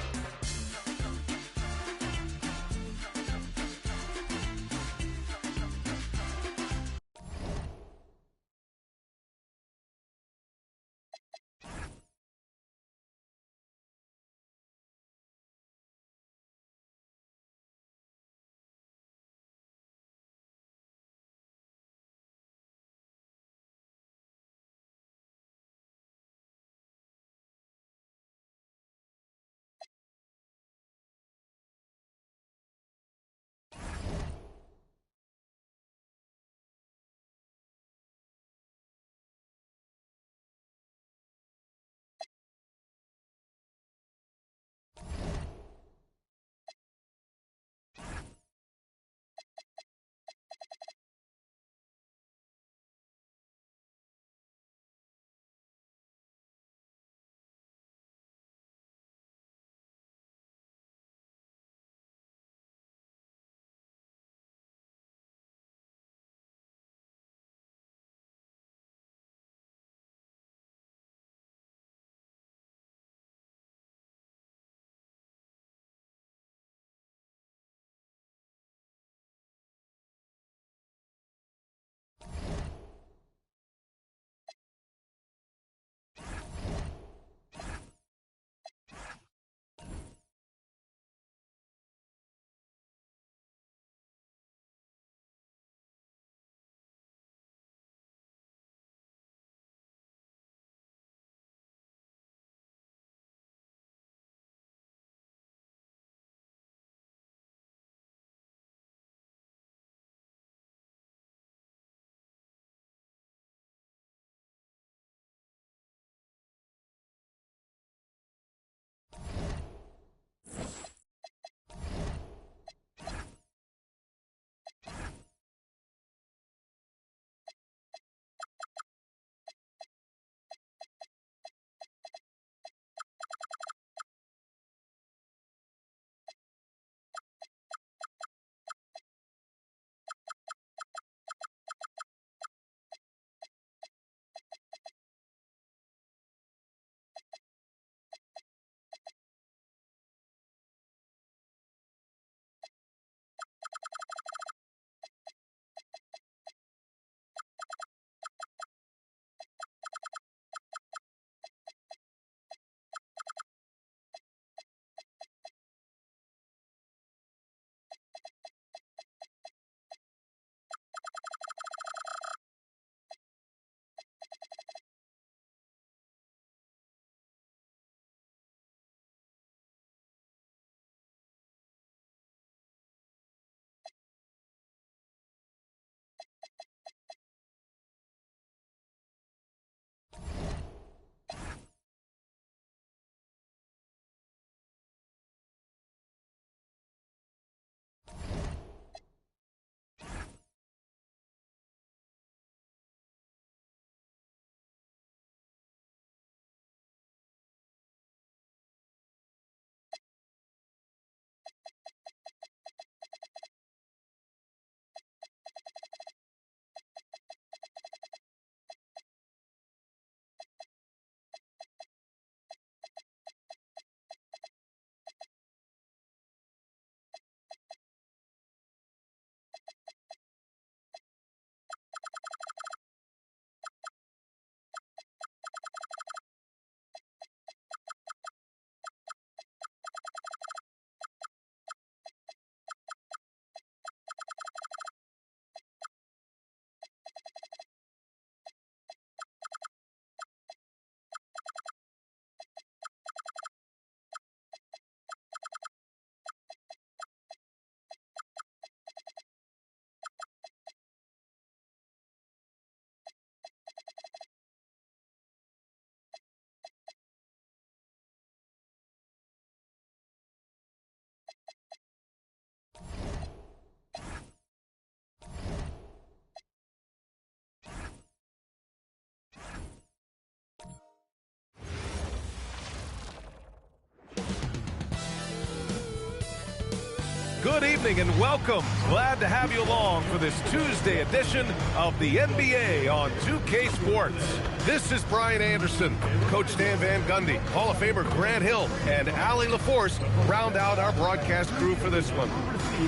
evening and welcome. Glad to have you along for this Tuesday edition of the NBA on 2K Sports. This is Brian Anderson, Coach Dan Van Gundy, Hall of Famer Grant Hill, and Allie LaForce round out our broadcast crew for this one.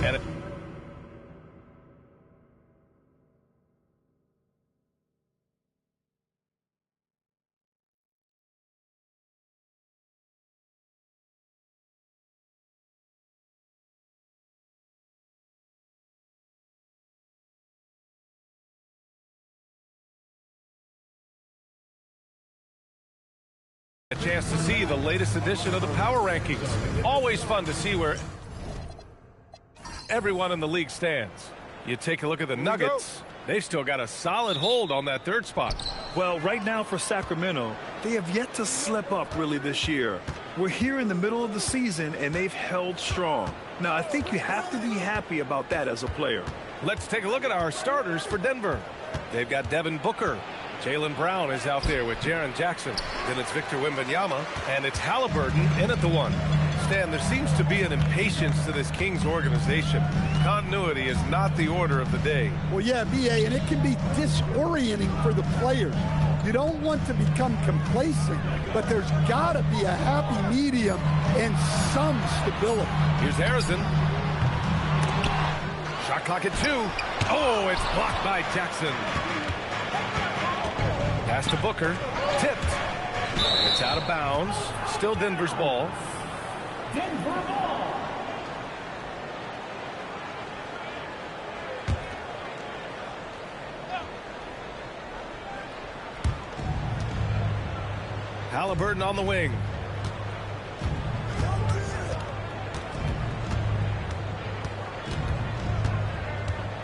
And a chance to see the latest edition of the Power Rankings. Always fun to see where everyone in the league stands. You take a look at the Nuggets. They've still got a solid hold on that third spot. Well, right now for Sacramento, they have yet to slip up really this year. We're here in the middle of the season, and they've held strong. Now, I think you have to be happy about that as a player. Let's take a look at our starters for Denver. They've got Devin Booker. Jaylen Brown is out there with Jaren Jackson. Then it's Victor Wembanyama, and it's Halliburton in at the one. Stan, there seems to be an impatience to this Kings organization. Continuity is not the order of the day. Well, yeah, B.A., and it can be disorienting for the players. You don't want to become complacent, but there's got to be a happy medium and some stability. Here's Harrison. Shot clock at 2. Oh, it's blocked by Jackson. Pass to Booker. Tipped. It's out of bounds. Still Denver's ball. Denver ball. Halliburton on the wing.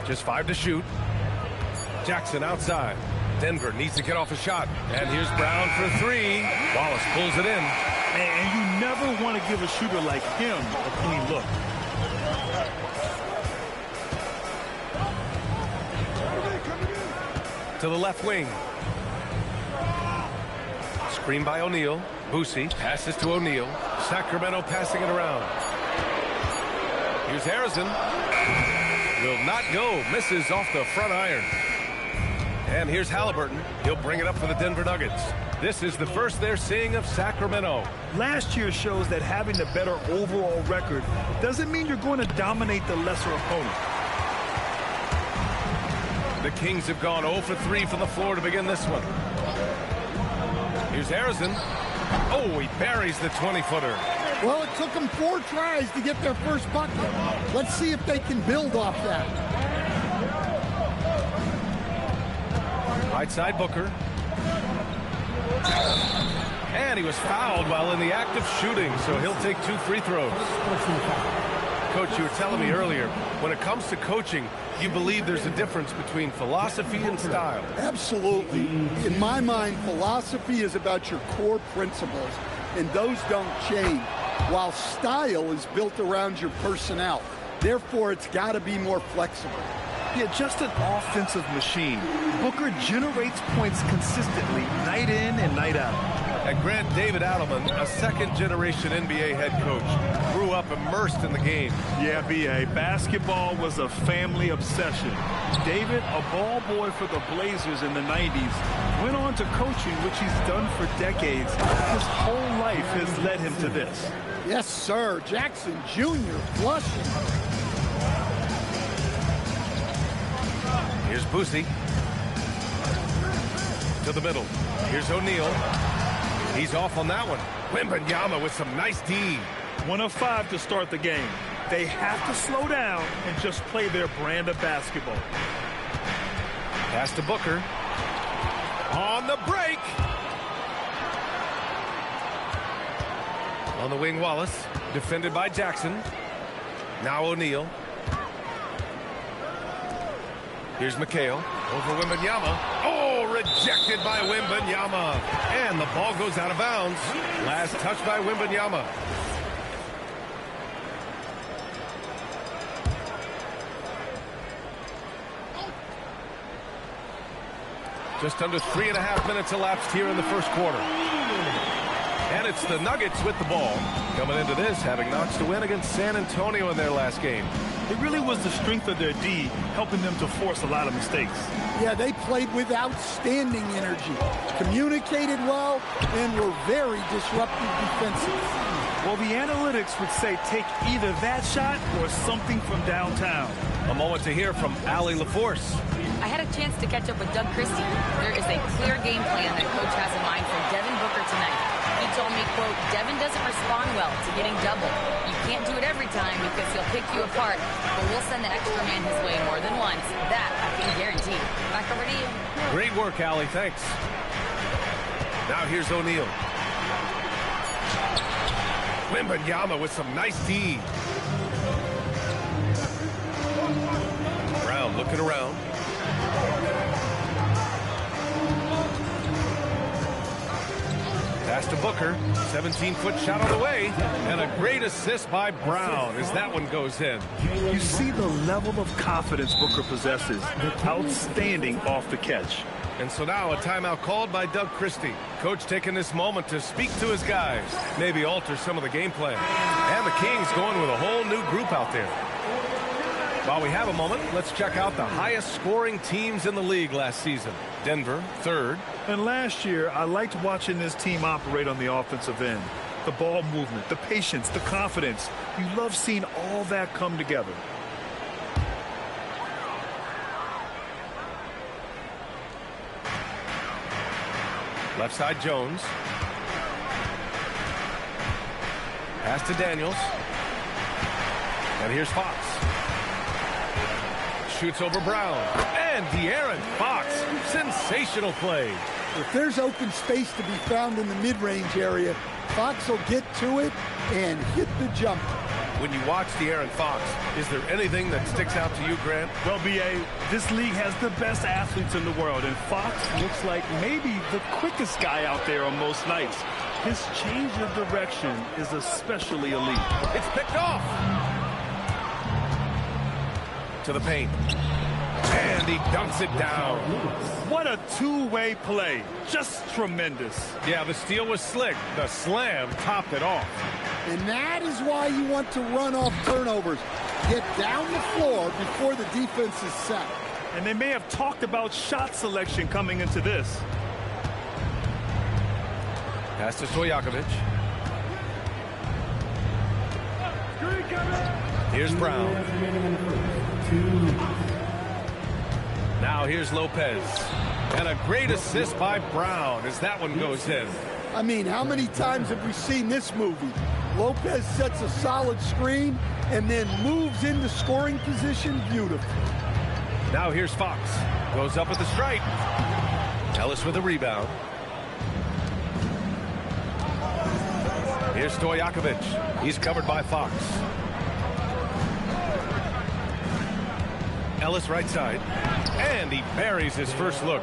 Just 5 to shoot. Jackson outside. Denver needs to get off a shot. And here's Brown for 3. Wallace pulls it in. And you never want to give a shooter like him a clean look. To the left wing. Screen by O'Neal. Boosie passes to O'Neal. Sacramento passing it around. Here's Harrison. Will not go. Misses off the front iron. And here's Halliburton. He'll bring it up for the Denver Nuggets. This is the first they're seeing of Sacramento. Last year shows that having a better overall record doesn't mean you're going to dominate the lesser opponent. The Kings have gone 0 for 3 from the floor to begin this one. Here's Harrison. Oh, he buries the 20-footer. Well, it took them 4 tries to get their first bucket. Let's see if they can build off that. Right side Booker. And he was fouled while in the act of shooting, so he'll take 2 free throws. Coach, you were telling me earlier, when it comes to coaching, you believe there's a difference between philosophy and style. Absolutely. In my mind, philosophy is about your core principles, and those don't change, while style is built around your personnel. Therefore, it's got to be more flexible. Yeah, just an offensive machine. Booker generates points consistently, night in and night out. And Grant, David Adelman, a second-generation NBA head coach, grew up immersed in the game. Yeah, B.A., basketball was a family obsession. David, a ball boy for the Blazers in the 90s, went on to coaching, which he's done for decades. His whole life has led him to this. Yes, sir. Jackson Jr. flushing. Here's Boosie. To the middle. Here's O'Neal. He's off on that one. Wembanyama with some nice D. 1 of 5 to start the game. They have to slow down and just play their brand of basketball. Pass to Booker. On the break. On the wing, Wallace. Defended by Jackson. Now O'Neal. Here's McHale over Wembanyama. Oh, rejected by Wembanyama. And the ball goes out of bounds. Last touch by Wembanyama. Just under 3.5 minutes elapsed here in the first quarter. And it's the Nuggets with the ball. Coming into this, having notched a win against San Antonio in their last game. It really was the strength of their D helping them to force a lot of mistakes. Yeah, they played with outstanding energy, communicated well, and were very disruptive defensively. Well, the analytics would say take either that shot or something from downtown. A moment to hear from Allie LaForce. I had a chance to catch up with Doug Christie. There is a clear game plan that Coach has in mind for Devin Booker tonight. He told me, quote, Devin doesn't respond well to getting doubled. You can't do it every time because he'll pick you apart, but we'll send the extra man his way more than once. That I can guarantee. Back over to you. Great work, Allie. Thanks. Now here's O'Neal. Wembanyama with some nice D. Brown looking around. Pass to Booker. 17-foot shot on the way. And a great assist by Brown as that one goes in. You see the level of confidence Booker possesses. Outstanding off the catch. And so now a timeout called by Doug Christie. Coach taking this moment to speak to his guys. Maybe alter some of the game plan. And the Kings going with a whole new group out there. While we have a moment, let's check out the highest scoring teams in the league last season. Denver, third. And last year, I liked watching this team operate on the offensive end. The ball movement, the patience, the confidence. You love seeing all that come together. Left side, Jones. Pass to Daniels. And here's Fox. Shoots over Brown. And De'Aaron Fox. Sensational play. If there's open space to be found in the mid-range area, Fox will get to it and hit the jumper. When you watch De'Aaron Fox, is there anything that sticks out to you, Grant? Well, B.A., this league has the best athletes in the world, and Fox looks like maybe the quickest guy out there on most nights. His change of direction is especially elite. It's picked off. To the paint. And he dunks it down. What a two-way play. Just tremendous. Yeah, the steal was slick. The slam topped it off. And that is why you want to run off turnovers. Get down the floor before the defense is set. And they may have talked about shot selection coming into this. Pass to Stojakovic. Here's Brown. Now here's Lopez. And a great assist by Brown as that one goes in. I mean, how many times have we seen this movie? Lopez sets a solid screen and then moves into scoring position beautifully. Now here's Fox. Goes up at the stripe. Ellis with a rebound. Here's Stojakovic. He's covered by Fox. Ellis right side. And he buries his first look.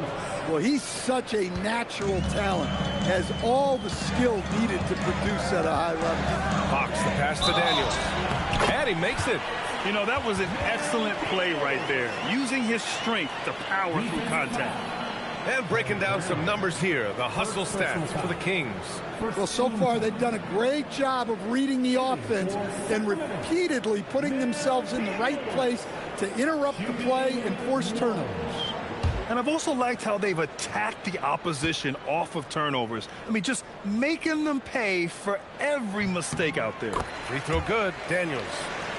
Well, he's such a natural talent. Has all the skill needed to produce at a high level. Fox, the pass to Daniels. And he makes it. You know, that was an excellent play right there. Using his strength to power through contact. And breaking down some numbers here. The hustle stats for the Kings. Well, so far they've done a great job of reading the offense and repeatedly putting themselves in the right place to interrupt the play and force turnovers. And I've also liked how they've attacked the opposition off of turnovers. I mean, just making them pay for every mistake out there. Free throw good, Daniels.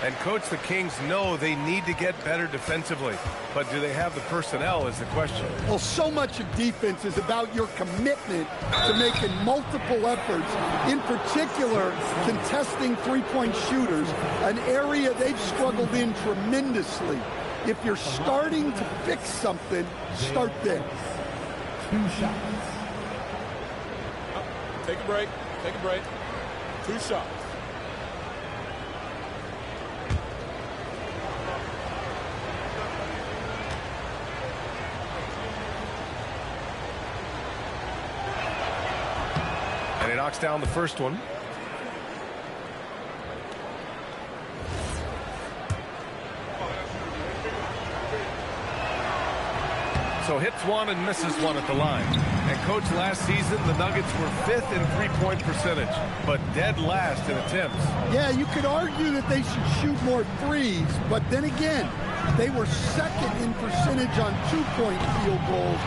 And coach, the Kings know they need to get better defensively. But do they have the personnel is the question. Well, so much of defense is about your commitment to making multiple efforts, in particular contesting three-point shooters, an area they've struggled in tremendously. If you're starting to fix something, start there. 2 shots. Take a break. Take a break. 2 shots. And he knocks down the first one. So hits one and misses one at the line. And, Coach, last season, the Nuggets were 5th in three-point percentage, but dead last in attempts. Yeah, you could argue that they should shoot more threes, but then again, they were second in percentage on two-point field goals.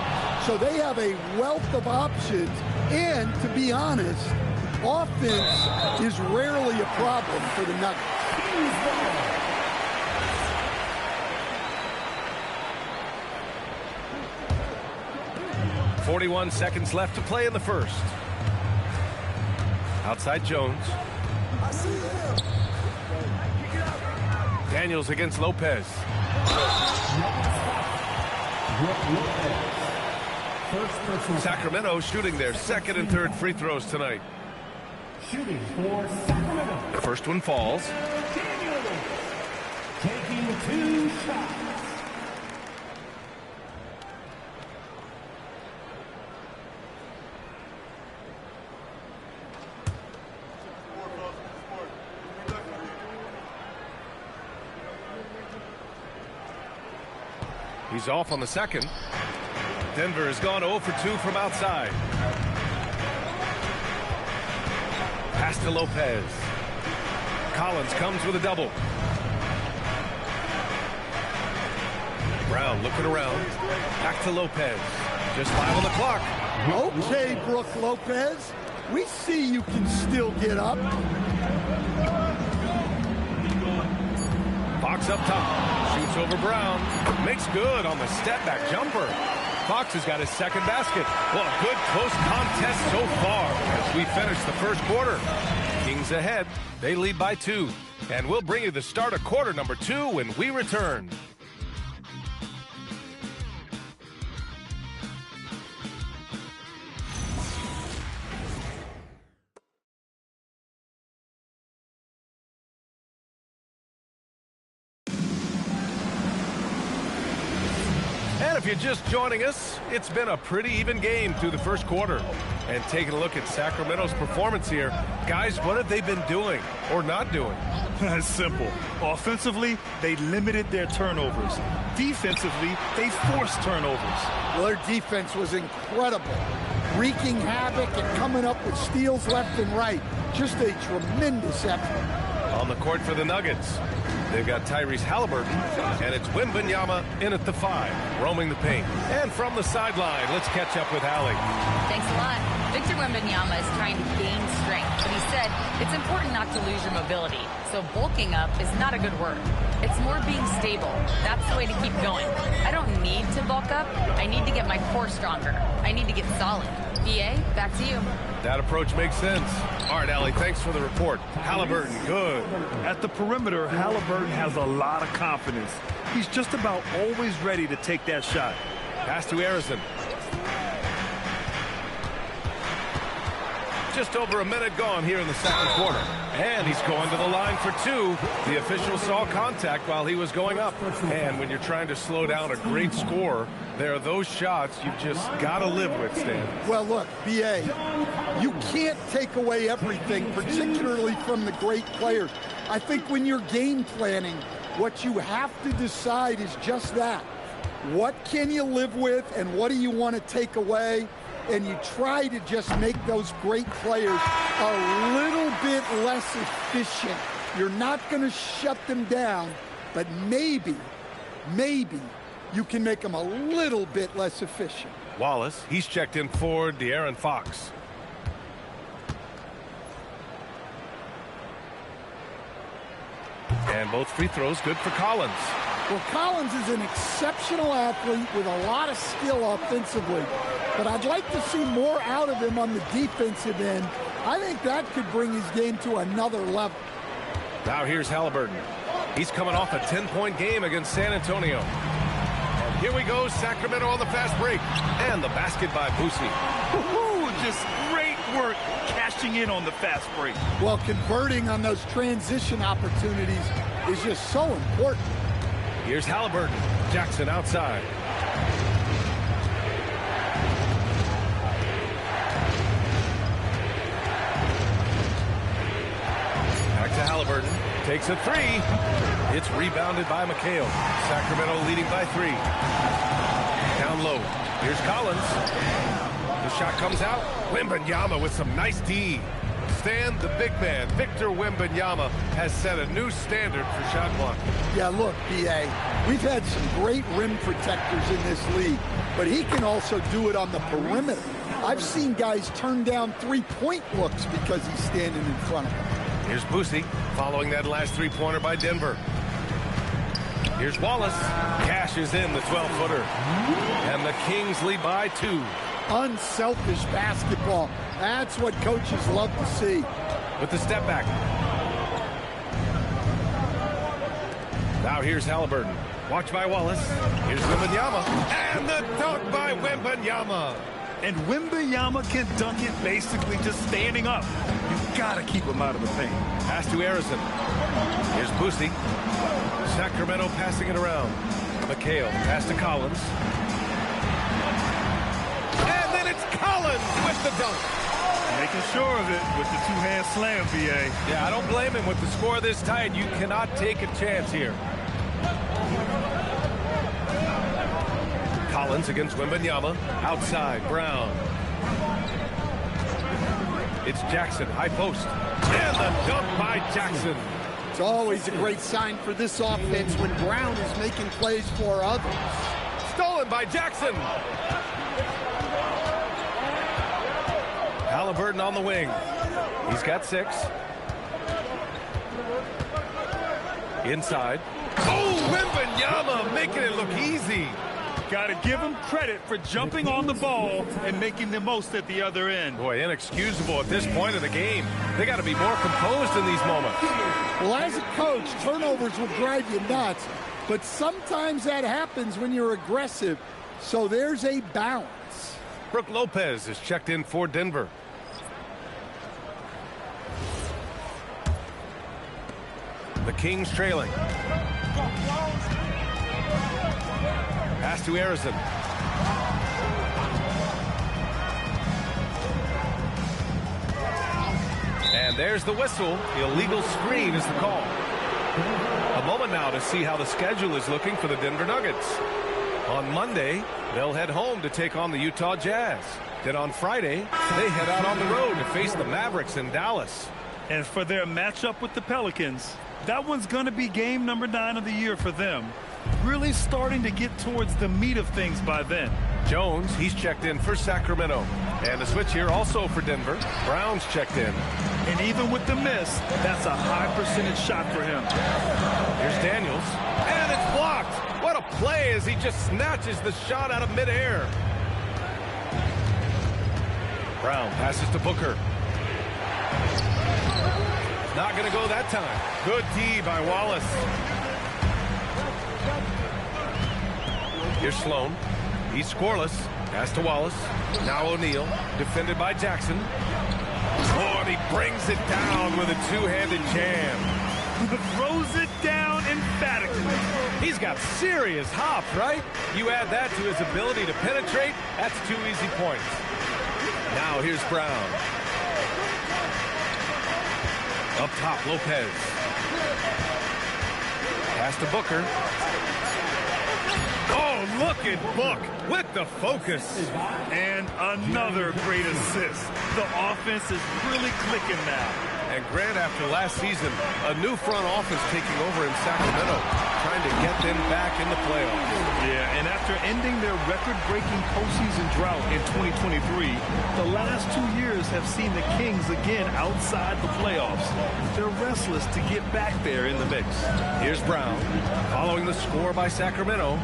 So they have a wealth of options, and to be honest, offense is rarely a problem for the Nuggets. 41 seconds left to play in the first. Outside Jones. Daniels against Lopez. Sacramento shooting their second and third free throws tonight. Shooting for Sacramento. The first one falls. Taking 2 shots. He's off on the second. Denver has gone 0 for 2 from outside. Pass to Lopez. Collins comes with a double. Brown looking around. Back to Lopez. Just 5 on the clock. Okay, Brook Lopez. We see you can still get up. Fox up top. Shoots over Brown. Makes good on the step-back jumper. Fox has got his second basket. Well, a good close contest so far as we finish the first quarter. Kings ahead. They lead by 2. And we'll bring you the start of quarter number 2 when we return. And if you're just joining us, it's been a pretty even game through the first quarter. And taking a look at Sacramento's performance here, guys, what have they been doing or not doing? That's simple. Offensively, they limited their turnovers. Defensively, they forced turnovers. Well, their defense was incredible, wreaking havoc and coming up with steals left and right. Just a tremendous effort. On the court for the Nuggets, they've got Tyrese Halliburton, and it's Wembanyama in at the 5, roaming the paint. And from the sideline, let's catch up with Hallie. Thanks a lot. Victor Wembanyama is trying to gain strength, but he said it's important not to lose your mobility. So bulking up is not a good word. It's more being stable. That's the way to keep going. I don't need to bulk up. I need to get my core stronger. I need to get solid. BA, back to you. That approach makes sense. All right, Allie, thanks for the report. Halliburton, good. At the perimeter, Halliburton has a lot of confidence. He's just about always ready to take that shot. Pass to Harrison. Just over a minute gone here in the second quarter. And he's going to the line for 2. The official saw contact while he was going up. And when you're trying to slow down a great scorer, there are those shots you've just got to live with, Stan. Well, look, BA, you can't take away everything, particularly from the great players. I think when you're game planning, what you have to decide is just that. What can you live with and what do you want to take away? And you try to just make those great players a little bit less efficient. You're not going to shut them down, but maybe you can make them a little bit less efficient. Wallace, he's checked in for De'Aaron Fox. And both free throws good for Collins. Well, Collins is an exceptional athlete with a lot of skill offensively, but I'd like to see more out of him on the defensive end. I think that could bring his game to another level. Now here's Halliburton. He's coming off a 10-point game against San Antonio. And here we go, Sacramento on the fast break. And the basket by Boosie. Just great work cashing in on the fast break. Well, converting on those transition opportunities is just so important. Here's Halliburton. Jackson outside. Back to Halliburton. Takes a 3. It's rebounded by McHale. Sacramento leading by 3. Down low. Here's Collins. The shot comes out. Wembanyama with some nice D. Stan, the big man, Victor Wembanyama, has set a new standard for shot blocking. Yeah, look, B.A., we've had some great rim protectors in this league, but he can also do it on the perimeter. I've seen guys turn down three-point looks because he's standing in front of them. Here's Boosie following that last three-pointer by Denver. Here's Wallace. Cashes in the 12-footer. And the Kings lead by 2. Unselfish basketball. That's what coaches love to see. With the step back. Now here's Halliburton. Watch by Wallace. Here's Wembanyama. And the dunk by Wembanyama. And Wembanyama can dunk it basically just standing up. You've got to keep him out of the paint. Pass to Harrison. Here's Boosie. Sacramento passing it around. McHale. Pass to Collins. And then it's Collins with the dunk. Making sure of it with the two-hand slam, B.A. Yeah, I don't blame him. With the score this tight, you cannot take a chance here. Collins against Wembanyama. Outside, Brown. It's Jackson, high post. And the dunk by Jackson. It's always a great sign for this offense when Brown is making plays for others. Stolen by Jackson. Halliburton on the wing. He's got 6. Inside. Oh, Wembanyama making it look easy. Got to give him credit for jumping on the ball and making the most at the other end. Boy, inexcusable at this point of the game. They got to be more composed in these moments. Well, as a coach, turnovers will drive you nuts, but sometimes that happens when you're aggressive. So there's a balance. Brook Lopez is checked in for Denver. The Kings trailing. Pass to Harrison. And there's the whistle. Illegal screen is the call. A moment now to see how the schedule is looking for the Denver Nuggets. On Monday, they'll head home to take on the Utah Jazz. Then on Friday, they head out on the road to face the Mavericks in Dallas. And for their matchup with the Pelicans, that one's going to be game number 9 of the year for them. Really starting to get towards the meat of things by then. Jones, he's checked in for Sacramento. And the switch here also for Denver. Brown's checked in. And even with the miss, that's a high percentage shot for him. Here's Daniels. And it's blocked. What a play as he just snatches the shot out of midair. Brown passes to Booker. Not going to go that time. Good D by Wallace. Here's Sloan. He's scoreless. Pass to Wallace. Now O'Neal. Defended by Jackson. Oh, and he brings it down with a two-handed jam. Throws it down emphatically. He's got serious hop, right? You add that to his ability to penetrate, that's 2 easy points. Now here's Brown. Up top, Lopez. Pass to Booker. Oh, look at Book with the focus. And another great assist. The offense is really clicking now. And Grant, after last season, a new front office taking over in Sacramento, trying to get them back in the playoffs. Yeah, and after ending their record-breaking postseason drought in 2023, the last 2 years have seen the Kings again outside the playoffs. They're restless to get back there in the mix. Here's Brown, following the score by Sacramento.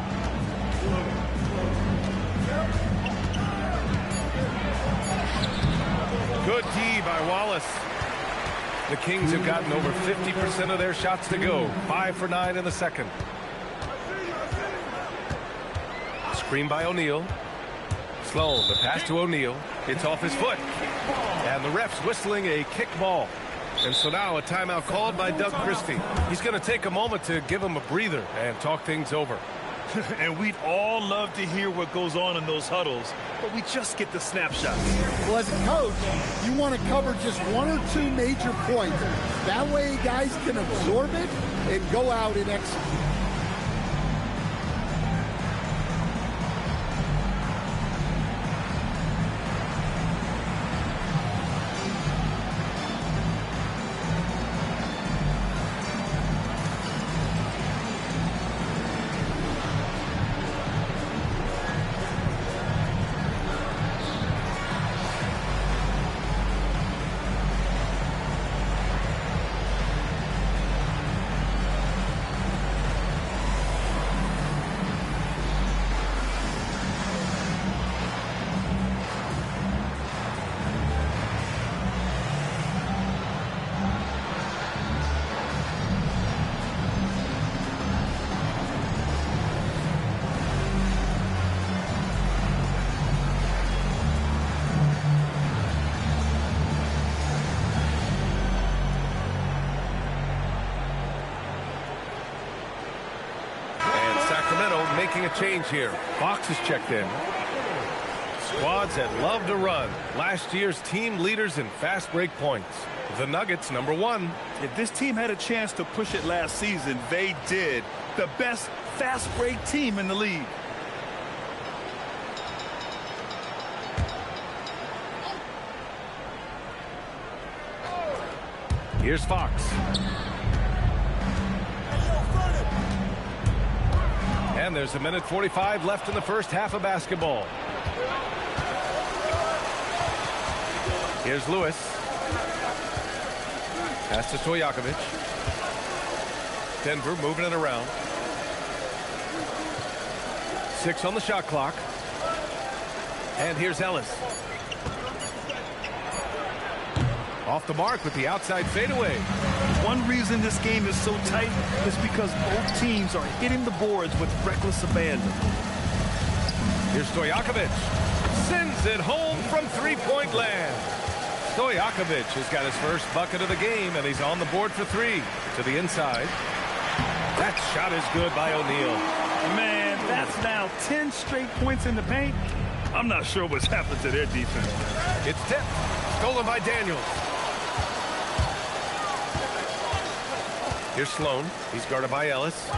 Good D by Wallace. The Kings have gotten over 50% of their shots to go. 5 for 9 in the second. Screen by O'Neal. Sloan, the pass to O'Neal. It's off his foot. And the ref's whistling a kick ball. And so now a timeout called by Doug Christie. He's going to take a moment to give him a breather and talk things over. And we'd all love to hear what goes on in those huddles, but we just get the snapshots. Well, as a coach, you want to cover just 1 or 2 major points. That way guys can absorb it and go out and execute. making a change here. Fox is checked in. Squads that love to run. Last year's team leaders in fast break points. The Nuggets, number 1. If this team had a chance to push it last season, they did. The best fast break team in the league. Here's Fox. And there's a minute 45 left in the first half of basketball. Here's Lewis. Pass to Stojakovic. Denver moving it around. 6 on the shot clock. And here's Ellis. Off the mark with the outside fadeaway. One reason this game is so tight is because both teams are hitting the boards with reckless abandon. Here's Stojakovic. Sends it home from three-point land. Stojakovic has got his first bucket of the game, and he's on the board for 3. To the inside. That shot is good by O'Neal. Man, that's now 10 straight points in the paint. I'm not sure what's happened to their defense. It's tipped. Stolen by Daniels. Here's Sloan. He's guarded by Ellis.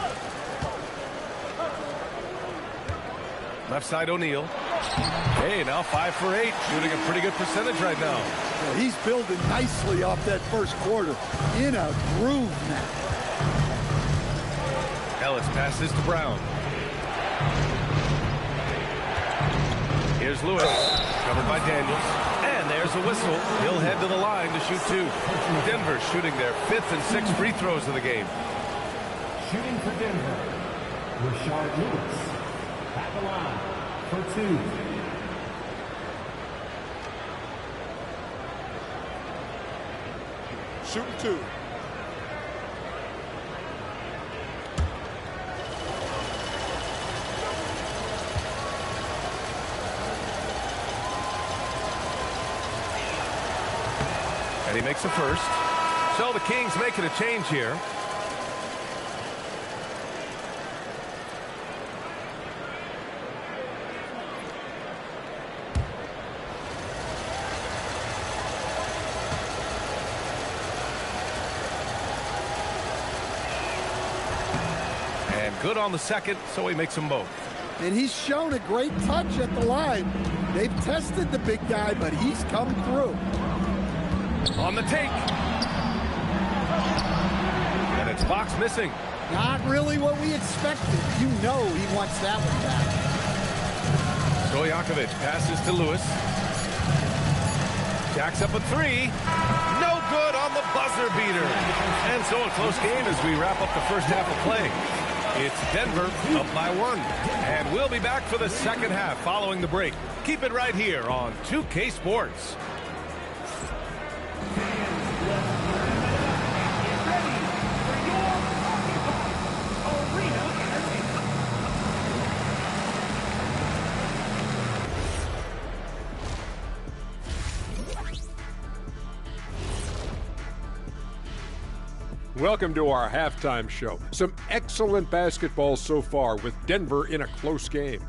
Left side O'Neal. Hey, now 5 for 8. Shooting a pretty good percentage right now. Well, he's building nicely off that first quarter. In a groove now. Ellis passes to Brown. Here's Lewis. Covered by Daniels. And there's a whistle. He'll head to the line to shoot 2. Denver shooting their 5th and 6th free throws of the game. Shooting for Denver, Rashard Lewis. At the line for 2. Shooting 2. And he makes the first. So the Kings making a change here. And good on the second, so he makes them both. And he's shown a great touch at the line. They've tested the big guy, but he's come through. On the take. And it's Fox missing. Not really what we expected. You know he wants that one back. Stojakovic passes to Lewis. Jacks up a 3. No good on the buzzer beater. And so a close game as we wrap up the first half of play. It's Denver up by 1. And we'll be back for the second half following the break. Keep it right here on 2K Sports. Welcome to our halftime show. Some excellent basketball so far with Denver in a close game.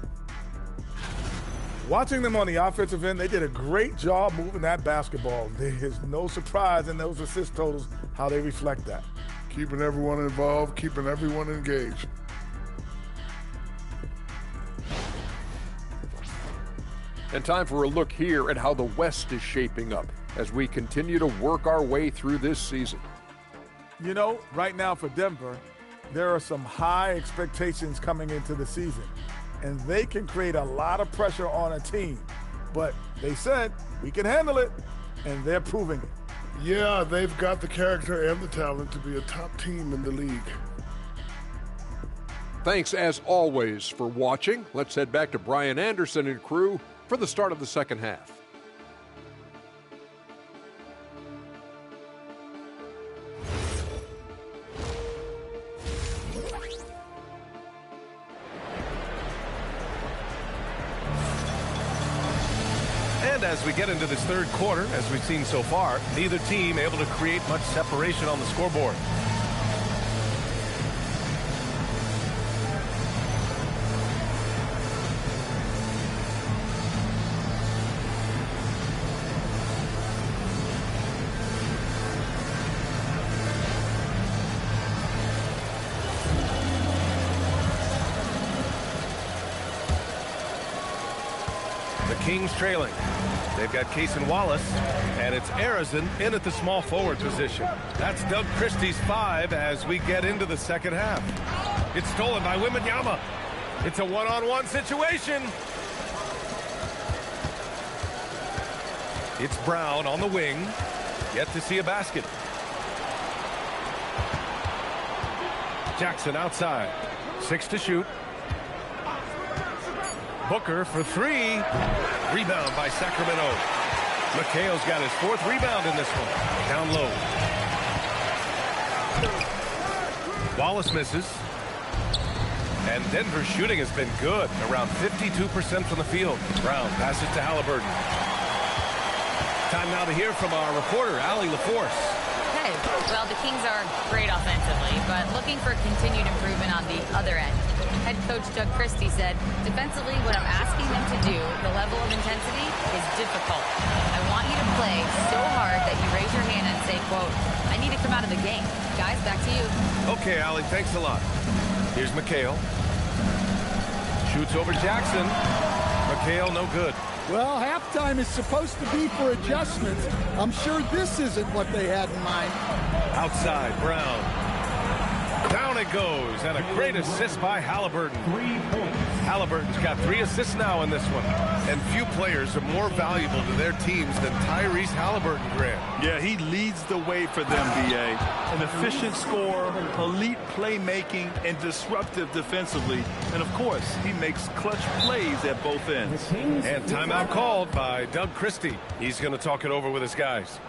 Watching them on the offensive end, they did a great job moving that basketball. There's no surprise in those assist totals how they reflect that. Keeping everyone involved, keeping everyone engaged. And time for a look here at how the West is shaping up as we continue to work our way through this season. You know, right now for Denver, there are some high expectations coming into the season, and they can create a lot of pressure on a team. But they said, we can handle it, and they're proving it. Yeah, they've got the character and the talent to be a top team in the league. Thanks, as always, for watching. Let's head back to Brian Anderson and crew for the start of the second half. And as we get into this third quarter, as we've seen so far, neither team able to create much separation on the scoreboard. The Kings trailing. They've got Cason Wallace, and it's Arizin in at the small forward position. That's Doug Christie's 5 as we get into the second half. It's stolen by Wembanyama. It's a one-on-one situation. It's Brown on the wing. Yet to see a basket. Jackson outside. 6 to shoot. Booker for 3. Rebound by Sacramento. McHale's got his 4th rebound in this one. Down low. Wallace misses. And Denver's shooting has been good. Around 52% from the field. Brown passes to Halliburton. Time now to hear from our reporter, Allie LaForce. Okay, well, the Kings are great offensively, but looking for continued improvement on the other end. Head coach Doug Christie said, defensively, what I'm asking them to do, the level of intensity, is difficult. I want you to play so hard that you raise your hand and say, quote, I need to come out of the game. Guys, back to you. Okay, Allie, thanks a lot. Here's McHale. Shoots over Jackson. McHale, no good. Well, halftime is supposed to be for adjustments. I'm sure this isn't what they had in mind. Outside, Brown. Down it goes, and a great assist by Halliburton. Halliburton's got 3 assists now in this one. And few players are more valuable to their teams than Tyrese Halliburton, Grant. Yeah, he leads the way for them, B.A. An efficient scorer, elite playmaking, and disruptive defensively. And, of course, he makes clutch plays at both ends. And timeout called by Doug Christie. He's going to talk it over with his guys.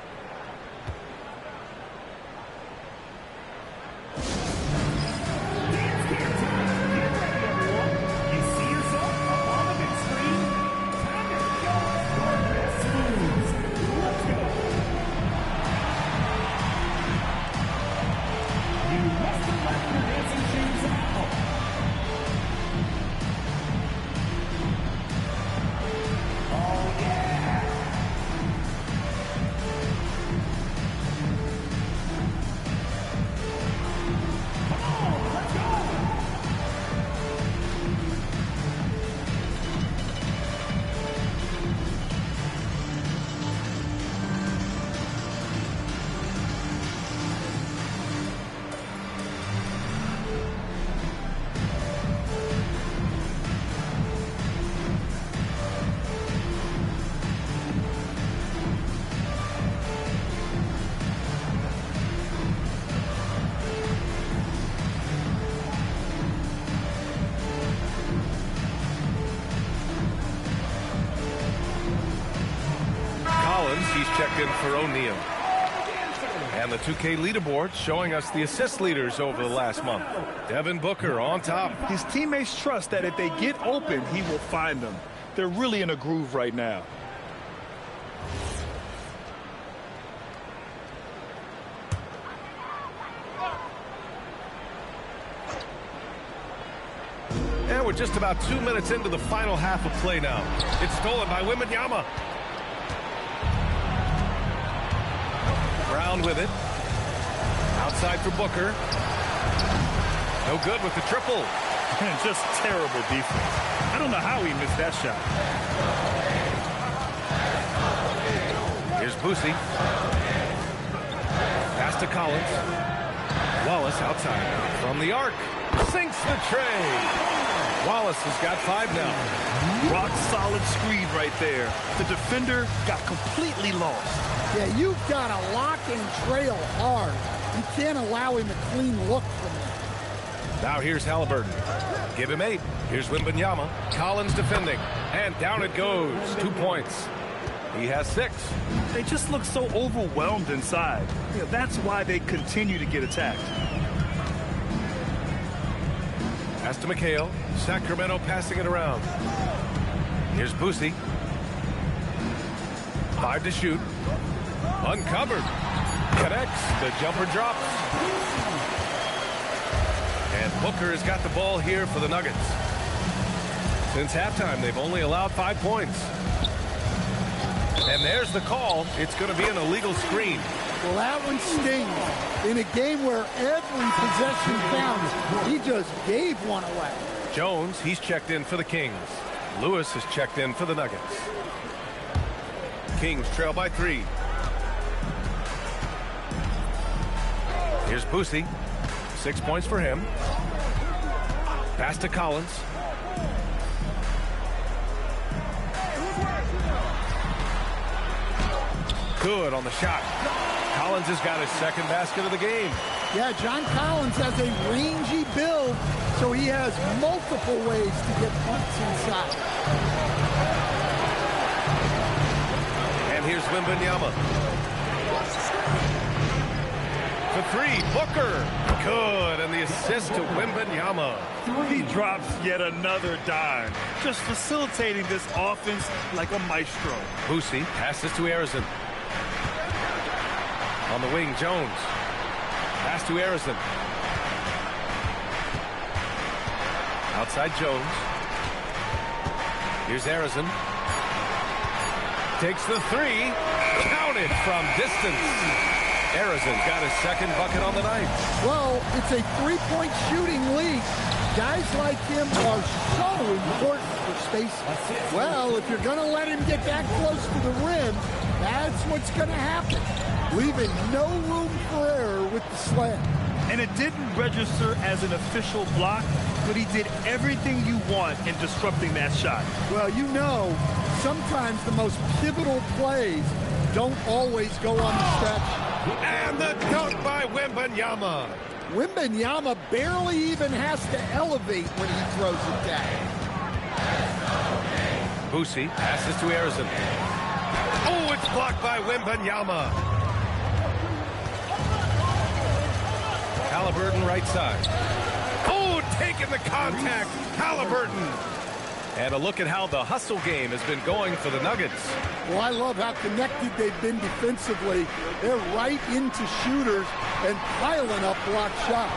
He's checked in for O'Neal. And the 2K leaderboard showing us the assist leaders over the last month. Devin Booker on top. His teammates trust that if they get open, he will find them. They're really in a groove right now. And we're just about 2 minutes into the final half of play now. It's stolen by Wembanyama. Brown with it. Outside for Booker. No good with the triple. And just terrible defense. I don't know how he missed that shot. Here's Boosie. Pass to Collins. Wallace outside. From the arc. Sinks the tray. Wallace has got 5 now. Rock solid screen right there. The defender got completely lost. Yeah, you've got to lock and trail hard. You can't allow him a clean look from there. Now here's Halliburton. Give him 8. Here's Wembanyama. Collins defending. And down it goes. 2 points. He has 6. They just look so overwhelmed inside. Yeah, that's why they continue to get attacked. Pass to McHale. Sacramento passing it around. Here's Boosie. 5 to shoot. Uncovered. Connects. The jumper drops. And Booker has got the ball here for the Nuggets. Since halftime, they've only allowed 5 points. And there's the call. It's going to be an illegal screen. Well, that one stings. In a game where every possession counts, he just gave one away. Jones, he's checked in for the Kings. Lewis has checked in for the Nuggets. Kings trail by 3. Here's Boosie. 6 points for him. Pass to Collins. Good on the shot. Collins has got his second basket of the game. Yeah, John Collins has a rangy build, so he has multiple ways to get points inside. And here's Wembanyama. For 3, Booker. Good, and the assist to Wembanyama. He drops yet another dime, just facilitating this offense like a maestro. Boosie passes to Harrison. On the wing, Jones. Pass to Harrison. Outside Jones. Here's Harrison. Takes the 3. Counted from distance. Harrison's got his second bucket on the night. Well, it's a three-point shooting league. Guys like him are so important for space. Well, if you're going to let him get that close to the rim, that's what's going to happen. Leaving no room for error with the slam. And it didn't register as an official block, but he did everything you want in disrupting that shot. Well, you know, sometimes the most pivotal plays don't always go on the stretch. And the dunk by Wembanyama. Wembanyama barely even has to elevate when he throws it down. Boosie passes to Harrison. Oh, it's blocked by Wembanyama. Halliburton right side. Oh, taking the contact. Halliburton. And a look at how the hustle game has been going for the Nuggets. Well, I love how connected they've been defensively. They're right into shooters and piling up block shots.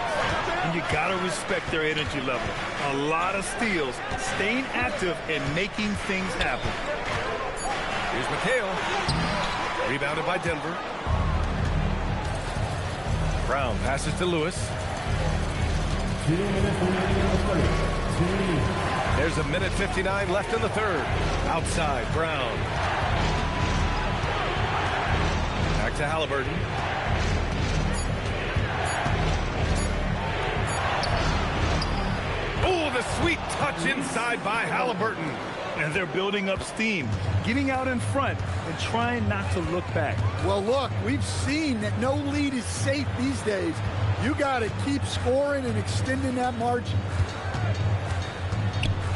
And you got to respect their energy level. A lot of steals, staying active and making things happen. Here's McHale. Rebounded by Denver. Brown passes to Lewis. 2 minutes remaining in the third. There's 1:59 left in the third. Outside, Brown. Back to Halliburton. Oh, the sweet touch inside by Halliburton. And they're building up steam, getting out in front and trying not to look back. Well, look, we've seen that no lead is safe these days. You got to keep scoring and extending that margin.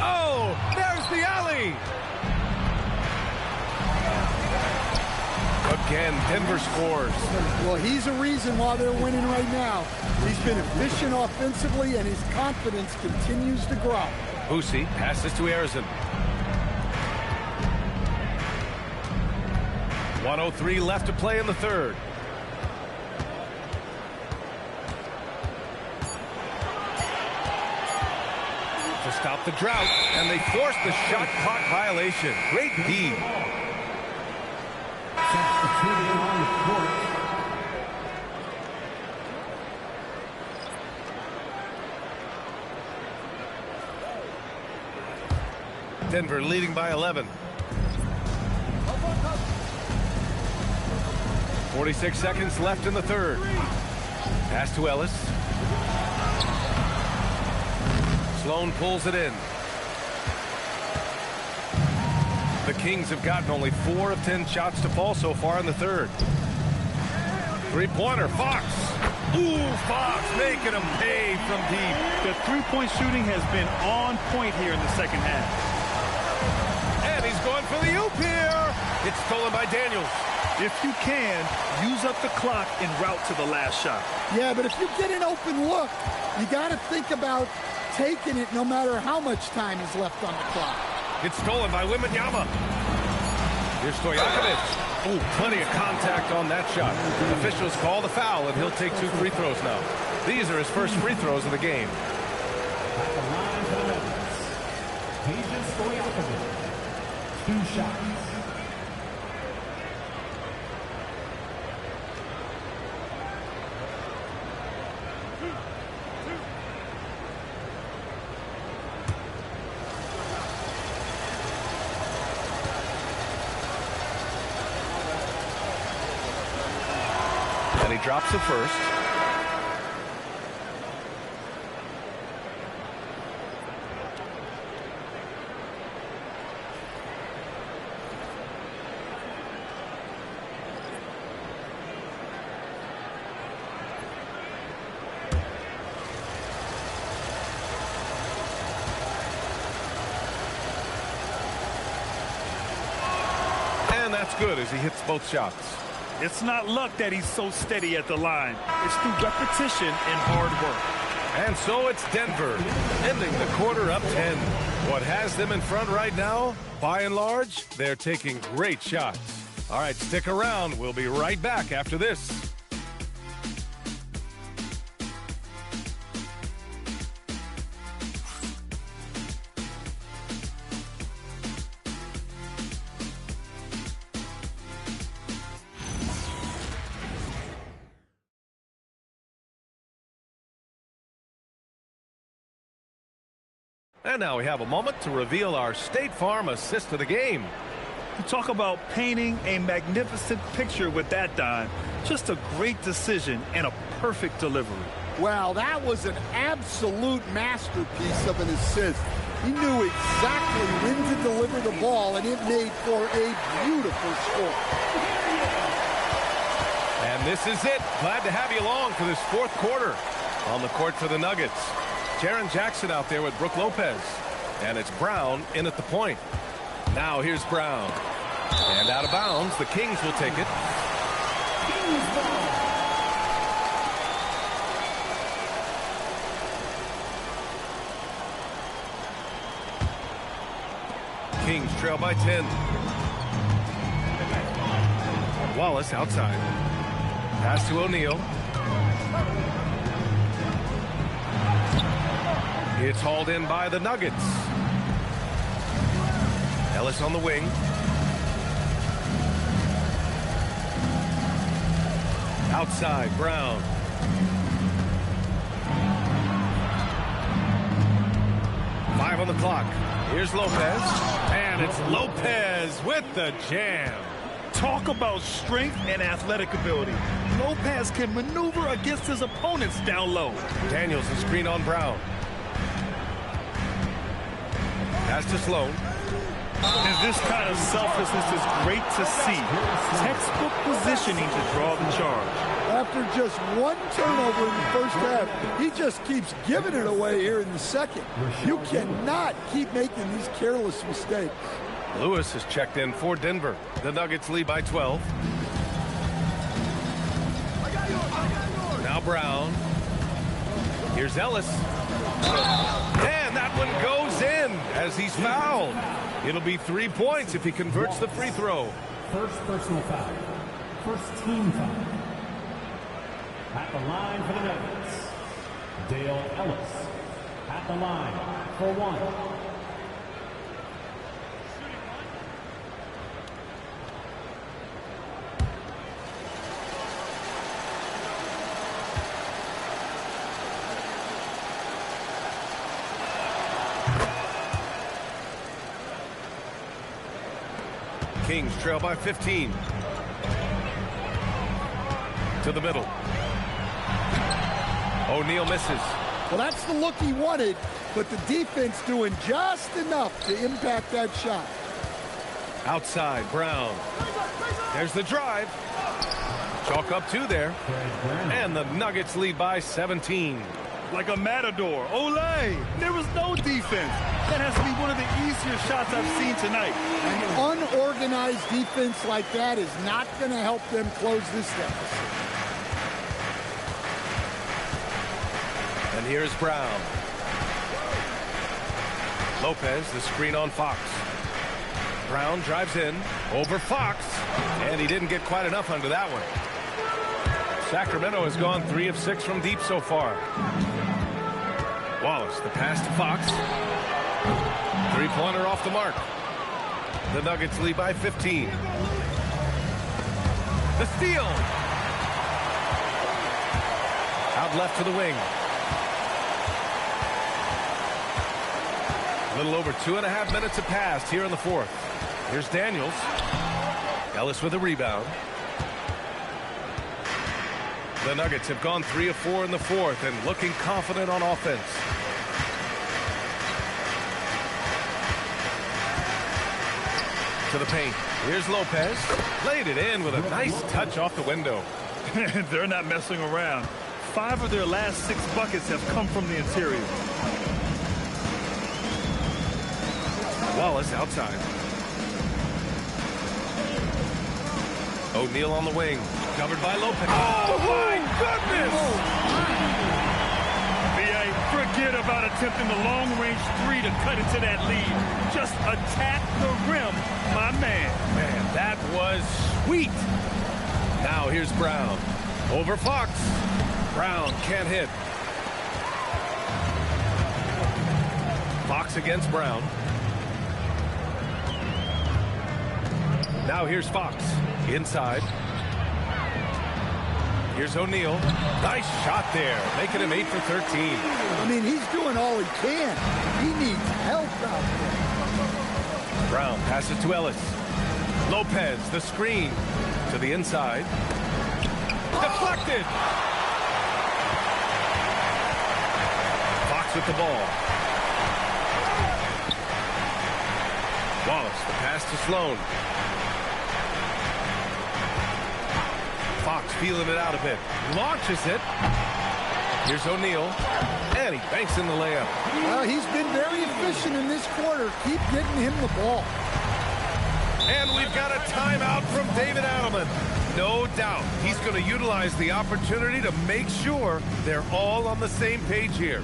Oh, there's the alley. Again, Denver scores. Well, he's a reason why they're winning right now. He's been efficient offensively, and his confidence continues to grow. Boosie passes to Harrison. 1:03 left to play in the third. To stop the drought, and they force the shot clock violation. Great D. Substituting on the court. Denver leading by 11. 46 seconds left in the third. Pass to Ellis. Sloan pulls it in. The Kings have gotten only 4 of 10 shots to fall so far in the third. Three-pointer, Fox. Ooh, Fox making him pay from deep. The three-point shooting has been on point here in the second half. And he's going for the oop here. It's stolen by Daniels. If you can, use up the clock en route to the last shot. Yeah, but if you get an open look, you got to think about taking it no matter how much time is left on the clock. It's stolen by Wembanyama. Here's Stojakovic. Oh, plenty of contact on that shot. Officials call the foul, and he'll take 2 free throws now. These are his first free throws of the game. At the line for the Nuggets, Peja Stojakovic. 2 shots. drops the first. And that's good as he hits both shots. It's not luck that he's so steady at the line. It's through repetition and hard work. And so it's Denver, ending the quarter up 10. What has them in front right now? By and large, they're taking great shots. All right, stick around. We'll be right back after this. And now we have a moment to reveal our State Farm assist of the game. You talk about painting a magnificent picture with that dime. Just a great decision and a perfect delivery. Wow, that was an absolute masterpiece of an assist. He knew exactly when to deliver the ball, and it made for a beautiful score. And this is it. Glad to have you along for this fourth quarter. On the court for the Nuggets, Jaren Jackson out there with Brook Lopez. And it's Brown in at the point. Now here's Brown. And out of bounds. The Kings will take it. Kings trail by 10. Wallace outside. Pass to O'Neal. It's hauled in by the Nuggets. Ellis on the wing. Outside, Brown. Five on the clock. Here's Lopez. And it's Lopez with the jam. Talk about strength and athletic ability. Lopez can maneuver against his opponents down low. Daniels the screen on Brown. Pass to Sloan. And this kind of selflessness is great to see. Textbook positioning to draw the charge. After just one turnover in the first half, he just keeps giving it away here in the second. You cannot keep making these careless mistakes. Lewis is checked in for Denver. The Nuggets lead by 12. Now Brown. Here's Ellis. And that one goes in as he's fouled. It'll be 3 points if he converts the free throw. First personal foul. First team foul. At the line for the Nuggets, Dale Ellis. At the line for one. Kings trail by 15. To the middle. O'Neal misses. Well, that's the look he wanted, but the defense doing just enough to impact that shot. Outside, Brown. There's the drive. Chalk up 2 there. And the Nuggets lead by 17. Like a matador. Olay! There was no defense. That has to be one of the easier shots I've seen tonight. An unorganized defense like that is not going to help them close this deficit. And here's Brown. Lopez, the screen on Fox. Brown drives in over Fox. And he didn't get quite enough under that one. Sacramento has gone 3 of 6 from deep so far. Wallace, the pass to Fox. Three-pointer off the mark. The Nuggets lead by 15. The steal. Out left to the wing. A little over 2.5 minutes have passed here in the fourth. Here's Daniels. Ellis with a rebound. The Nuggets have gone 3 of 4 in the fourth and looking confident on offense. To the paint. Here's Lopez. Laid it in with a nice touch off the window. They're not messing around. 5 of their last 6 buckets have come from the interior. Wallace outside. O'Neal on the wing. Covered by Lopez. Oh, my goodness! B.A., forget about attempting the long-range 3 to cut into that lead. Just attack the rim, my man. Man, that was sweet. Now here's Brown. Over Fox. Brown can't hit. Fox against Brown. Now here's Fox. Inside. Here's O'Neal. Nice shot there. Making him 8 for 13. I mean, he's doing all he can. He needs help out there. Brown passes to Ellis. Lopez, the screen. To the inside. Deflected. Fox with the ball. Wallace, the pass to Sloan. Fox feeling it out a bit. Launches it. Here's O'Neal. And he banks in the layup. Well, he's been very efficient in this quarter. Keep getting him the ball. And we've got a timeout from David Adelman. No doubt he's going to utilize the opportunity to make sure they're all on the same page here.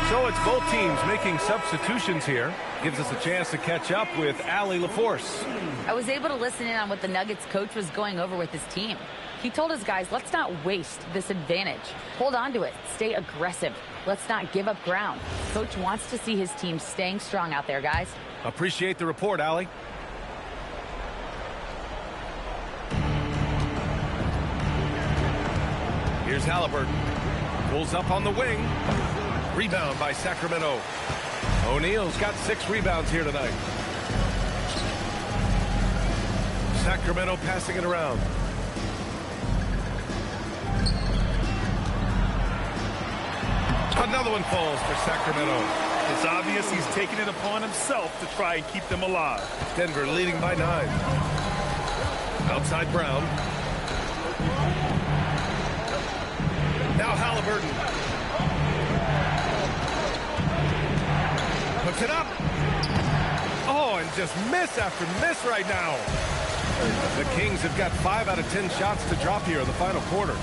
So it's both teams making substitutions here. Gives us a chance to catch up with Allie LaForce. I was able to listen in on what the Nuggets coach was going over with his team. He told his guys, let's not waste this advantage. Hold on to it. Stay aggressive. Let's not give up ground. Coach wants to see his team staying strong out there, guys. Appreciate the report, Allie. Here's Halliburton. Pulls up on the wing. Rebound by Sacramento. O'Neal's got 6 rebounds here tonight. Sacramento passing it around. Another one falls for Sacramento. It's obvious he's taking it upon himself to try and keep them alive. Denver leading by 9. Outside Brown. Now Halliburton. Puts it up. Oh, and just miss after miss right now. The Kings have got 5 out of 10 shots to drop here in the final quarter.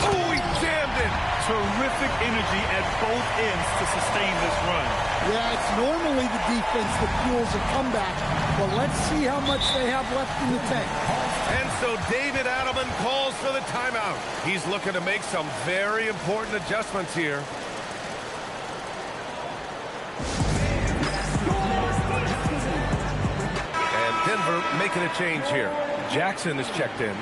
Oh, he jammed it. Terrific energy at both ends to sustain this run. Yeah, it's normally the defense that fuels a comeback, but let's see how much they have left in the tank. And so David Adelman calls for the timeout. He's looking to make some very important adjustments here. And Denver making a change here. Jackson is checked in.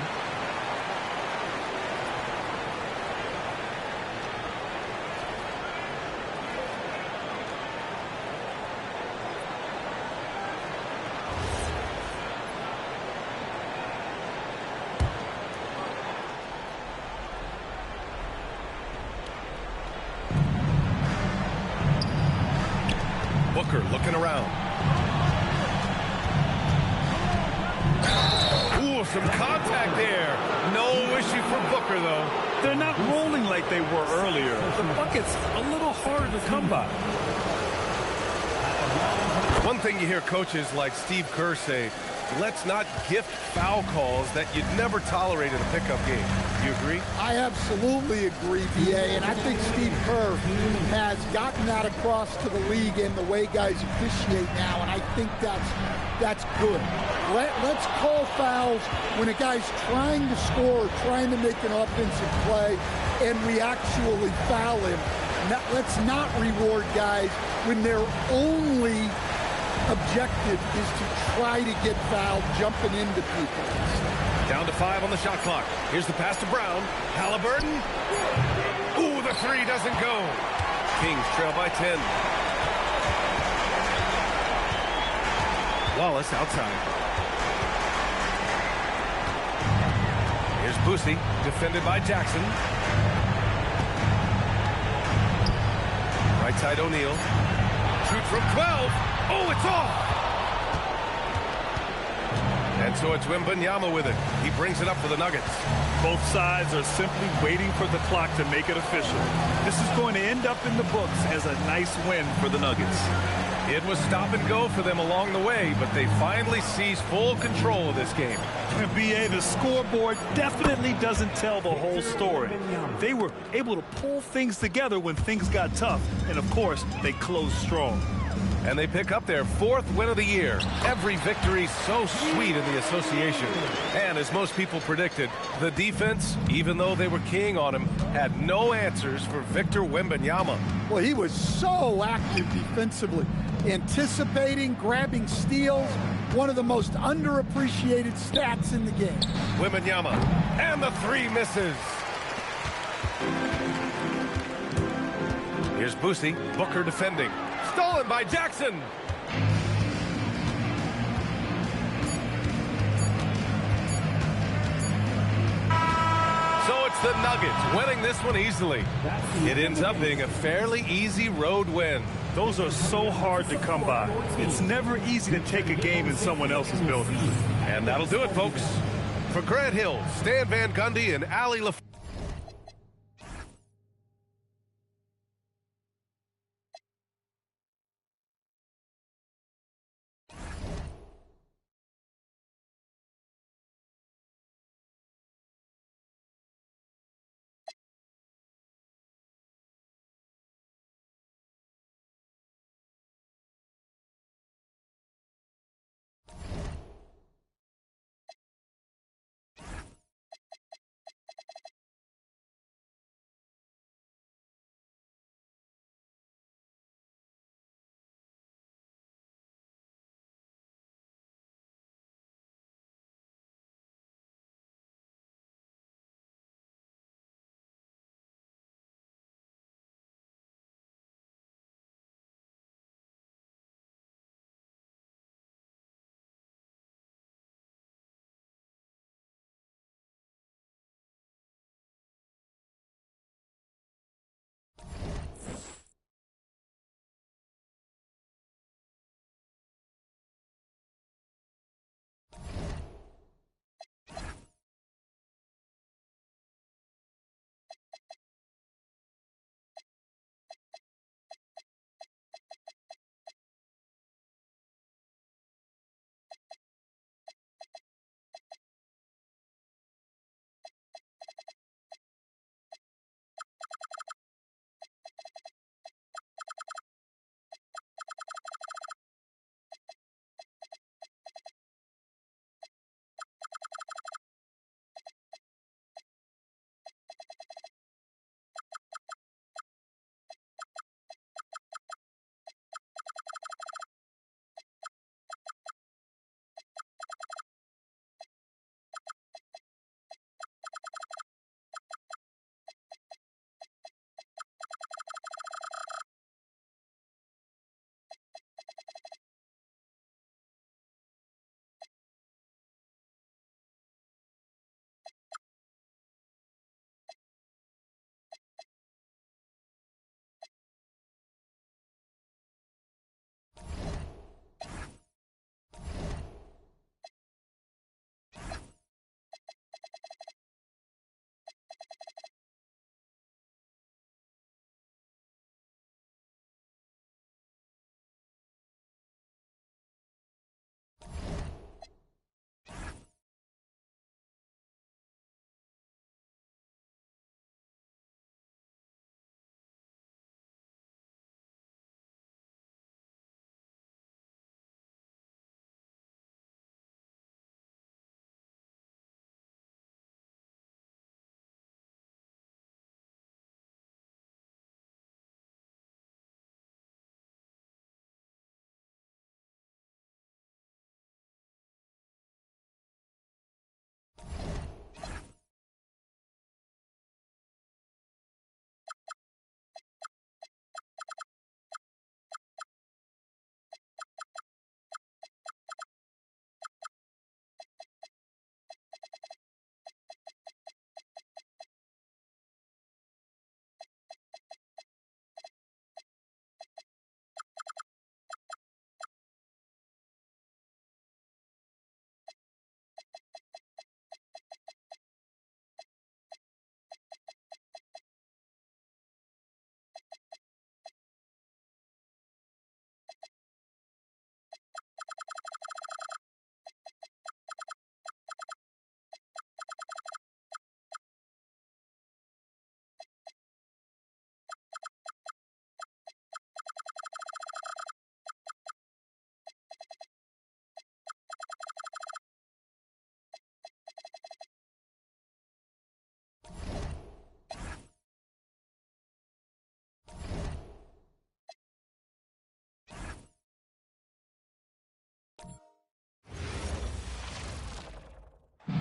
Booker looking around. Ooh, some contact there. No issue for Booker, though. They're not rolling like they were earlier. The bucket's a little harder to come by. One thing you hear coaches like Steve Kerr say, let's not gift foul calls that you'd never tolerate in a pickup game. You agree? I absolutely agree, B.A., and I think Steve Kerr has gotten that across to the league in the way guys officiate now, and I think that's good. Let's call fouls when a guy's trying to score, trying to make an offensive play, and we actually foul him. Let's not reward guys when their only objective is to try to get fouled, jumping into people. Down to 5 on the shot clock. Here's the pass to Brown. Halliburton. Ooh, the three doesn't go. Kings trail by 10. Wallace outside. Here's Boosie, defended by Jackson. Right side O'Neal. Shoot from 12. Oh, it's off! And so it's Wembanyama with it. He brings it up for the Nuggets. Both sides are simply waiting for the clock to make it official. This is going to end up in the books as a nice win for the Nuggets. It was stop and go for them along the way, but they finally seized full control of this game. And B.A., the scoreboard definitely doesn't tell the whole story. They were able to pull things together when things got tough, and of course, they closed strong. And they pick up their 4th win of the year. Every victory so sweet in the association. And as most people predicted, the defense, even though they were keying on him, had no answers for Victor Wembanyama. Well, he was so active defensively, anticipating, grabbing steals, one of the most underappreciated stats in the game. Wembanyama, and the three misses. Here's Boosie, Booker defending. Stolen by Jackson. So it's the Nuggets winning this one easily. It ends up being a fairly easy road win. Those are so hard to come by. It's never easy to take a game in someone else's building. And that'll do it, folks. For Grant Hill, Stan Van Gundy, and Ali LaFleur.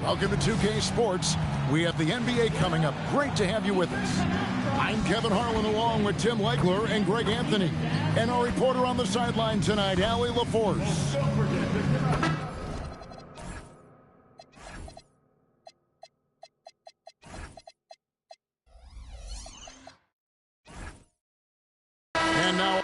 Welcome to 2K Sports. We have the NBA coming up. Great to have you with us. I'm Kevin Harlan along with Tim Legler and Greg Anthony. And our reporter on the sideline tonight, Allie LaForce. And now...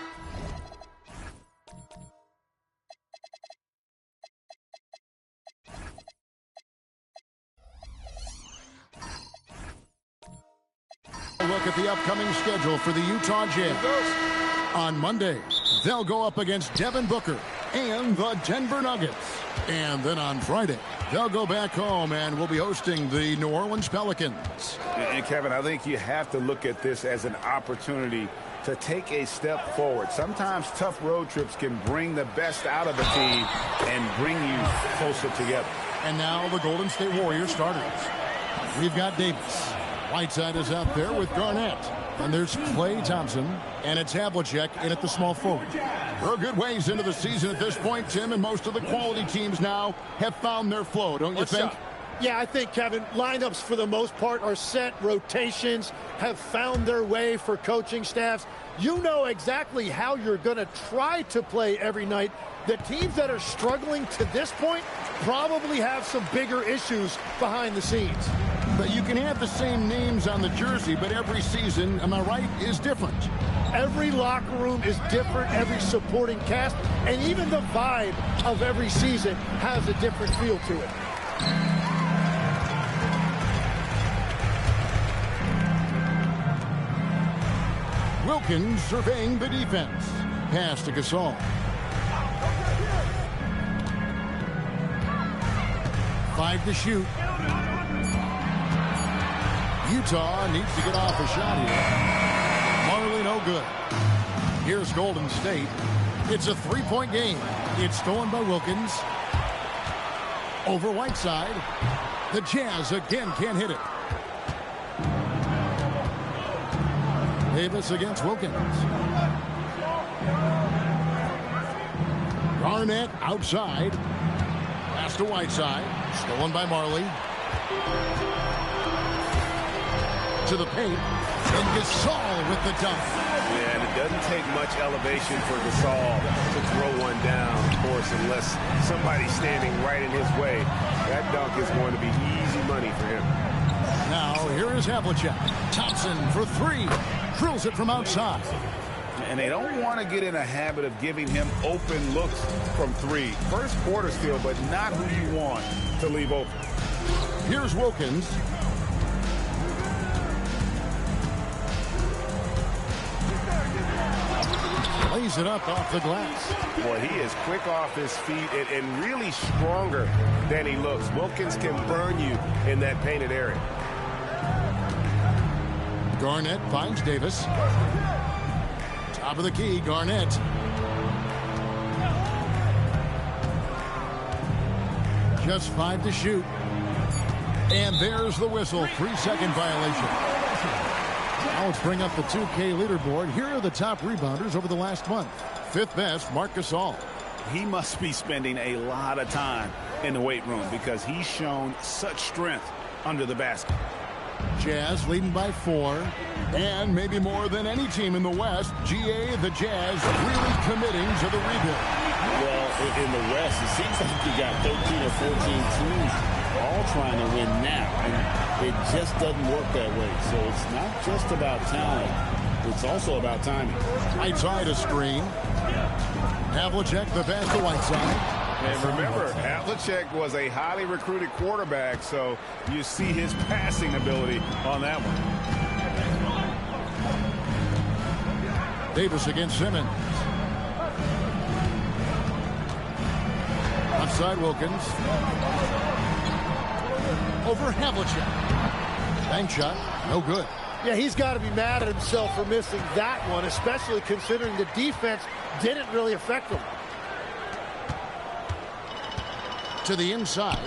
look at the upcoming schedule for the Utah Jazz. On Monday, they'll go up against Devin Booker and the Denver Nuggets. And then on Friday, they'll go back home and will be hosting the New Orleans Pelicans. And Kevin, I think you have to look at this as an opportunity to take a step forward. Sometimes tough road trips can bring the best out of the team and bring you closer together. And now the Golden State Warriors starters. We've got Davis. Whiteside is out there with Garnett. And there's Klay Thompson. And it's Havlicek in at the small forward. We're good ways into the season at this point, Tim, and most of the quality teams now have found their flow, don't you think? Yeah, I think, Kevin, lineups for the most part are set. Rotations have found their way for coaching staffs. You know exactly how you're going to try to play every night. The teams that are struggling to this point probably have some bigger issues behind the scenes. But you can have the same names on the jersey, but every season, am I right, is different. Every locker room is different, every supporting cast, and even the vibe of every season has a different feel to it. Wilkins surveying the defense. Pass to Gasol. 5 to shoot. Utah needs to get off a shot here. Marley no good. Here's Golden State. It's a three-point game. It's stolen by Wilkins. Over Whiteside. The Jazz again can't hit it. Davis against Wilkins. Garnett outside. Pass to Whiteside. Stolen by Marley. To the paint. And Gasol with the dunk. Yeah, and it doesn't take much elevation for Gasol to throw one down, of course, unless somebody's standing right in his way. That dunk is going to be easy money for him. Now, here is Havlicek. Thompson for three. Drills it from outside. And they don't want to get in a habit of giving him open looks from three. First quarter still, but not who you want to leave open. Here's Wilkins. Lays it up off the glass. Boy, he is quick off his feet and really stronger than he looks. Wilkins can burn you in that painted area. Garnett finds Davis. Top of the key, Garnett. Just 5 to shoot. And there's the whistle. 3-second violation. Now let's bring up the 2K leaderboard. Here are the top rebounders over the last month. Fifth best, Marc Gasol. He must be spending a lot of time in the weight room because he's shown such strength under the basket. Jazz leading by 4. And maybe more than any team in the West, GA, the Jazz, really committing to the rebuild. Well, in the West, it seems like you got 13 or 14 teams all trying to win now. And it just doesn't work that way. So it's not just about talent. It's also about timing. Whiteside a screen. Havlicek the pass to Whiteside. And remember, Havlicek was a highly recruited quarterback, so you see his passing ability on that one. Davis against Simmons. Outside Wilkins. Over Havlicek. Bank shot, no good. Yeah, he's got to be mad at himself for missing that one, especially considering the defense didn't really affect him. To the inside.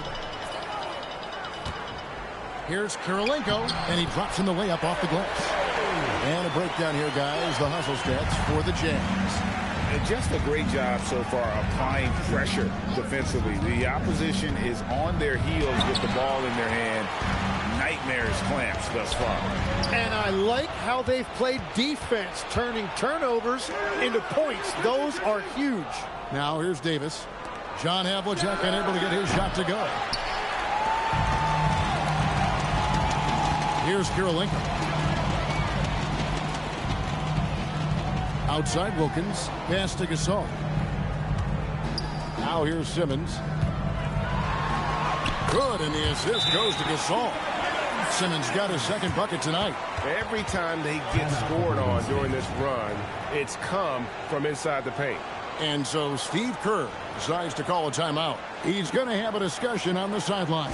Here's Kirilenko, and he drops in the layup off the glass. And a breakdown here, guys. The hustle stats for the Jazz. Just a great job so far applying pressure defensively. The opposition is on their heels with the ball in their hand. Nightmares clamps thus far. And I like how they've played defense, turning turnovers into points. Those are huge. Now here's Davis. John Havlicek unable to get his shot to go. Here's Kirilenko. Outside Wilkins. Pass to Gasol. Now here's Simmons. Good, and the assist goes to Gasol. Simmons got his second bucket tonight. Every time they get scored on during this run, it's come from inside the paint. And so Steve Kerr decides to call a timeout. He's going to have a discussion on the sideline.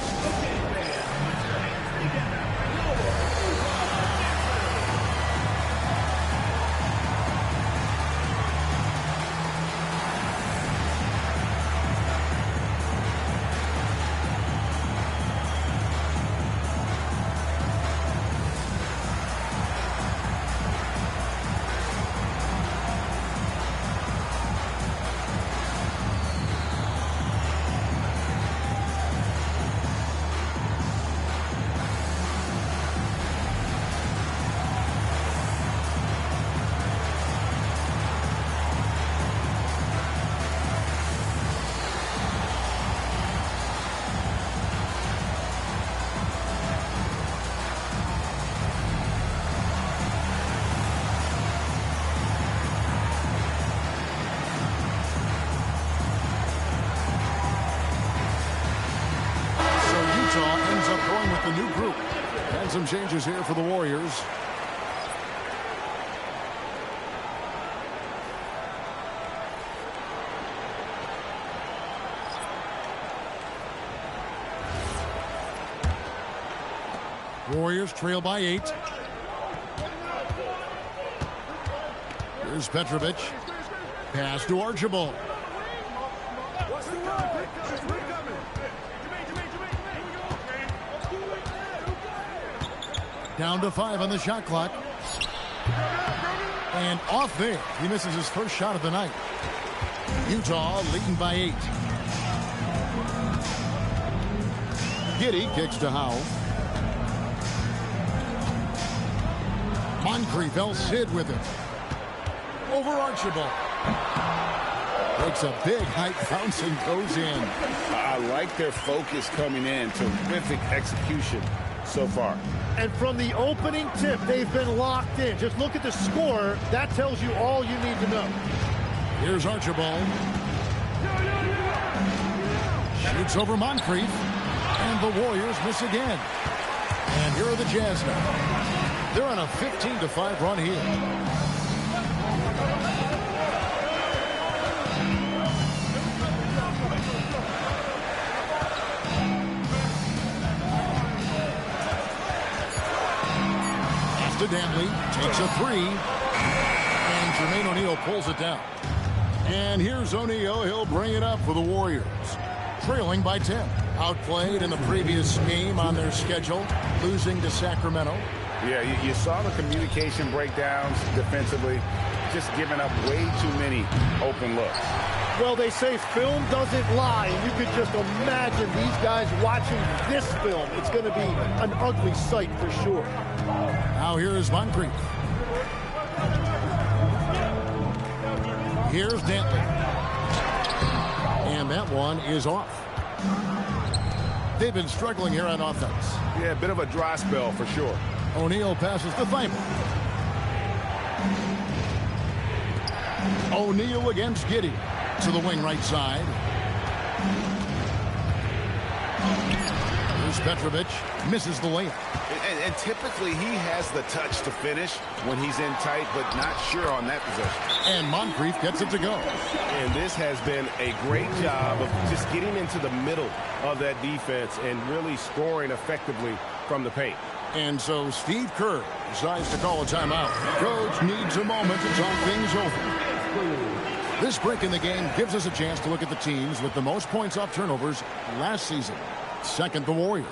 The new group. And some changes here for the Warriors. Warriors trail by 8. Here's Petrovic. Pass to Archibald. Down to 5 on the shot clock. And off there. He misses his first shot of the night. Utah leading by 8. Giddey kicks to Howe. Moncrief Sid with it. Over Archibald. Takes a big height bounce and goes in. I like their focus coming in. Terrific execution so far. And from the opening tip, they've been locked in. Just look at the score. That tells you all you need to know. Here's Archibald. Shoots over Moncrief. And the Warriors miss again. And here are the Jazz now. They're on a 15-5 run here. Dantley takes a 3, and Jermaine O'Neal pulls it down. And here's O'Neal. He'll bring it up for the Warriors. Trailing by 10. Outplayed in the previous game on their schedule, losing to Sacramento. Yeah, you saw the communication breakdowns defensively, just giving up way too many open looks. Well, they say film doesn't lie, and you could just imagine these guys watching this film. It's going to be an ugly sight for sure. Now here is Moncrief. Here's Dantley. And that one is off. They've been struggling here on offense. Yeah, a bit of a dry spell for sure. O'Neal passes to Thybulle. O'Neal against Giddey. To the wing right side. Here's Petrovic. Misses the layup. And typically he has the touch to finish when he's in tight, but not sure on that possession. And Moncrief gets it to go. And this has been a great job of just getting into the middle of that defense and really scoring effectively from the paint. And so Steve Kerr decides to call a timeout. Coach needs a moment to talk things over. This break in the game gives us a chance to look at the teams with the most points off turnovers last season. Second, the Warriors.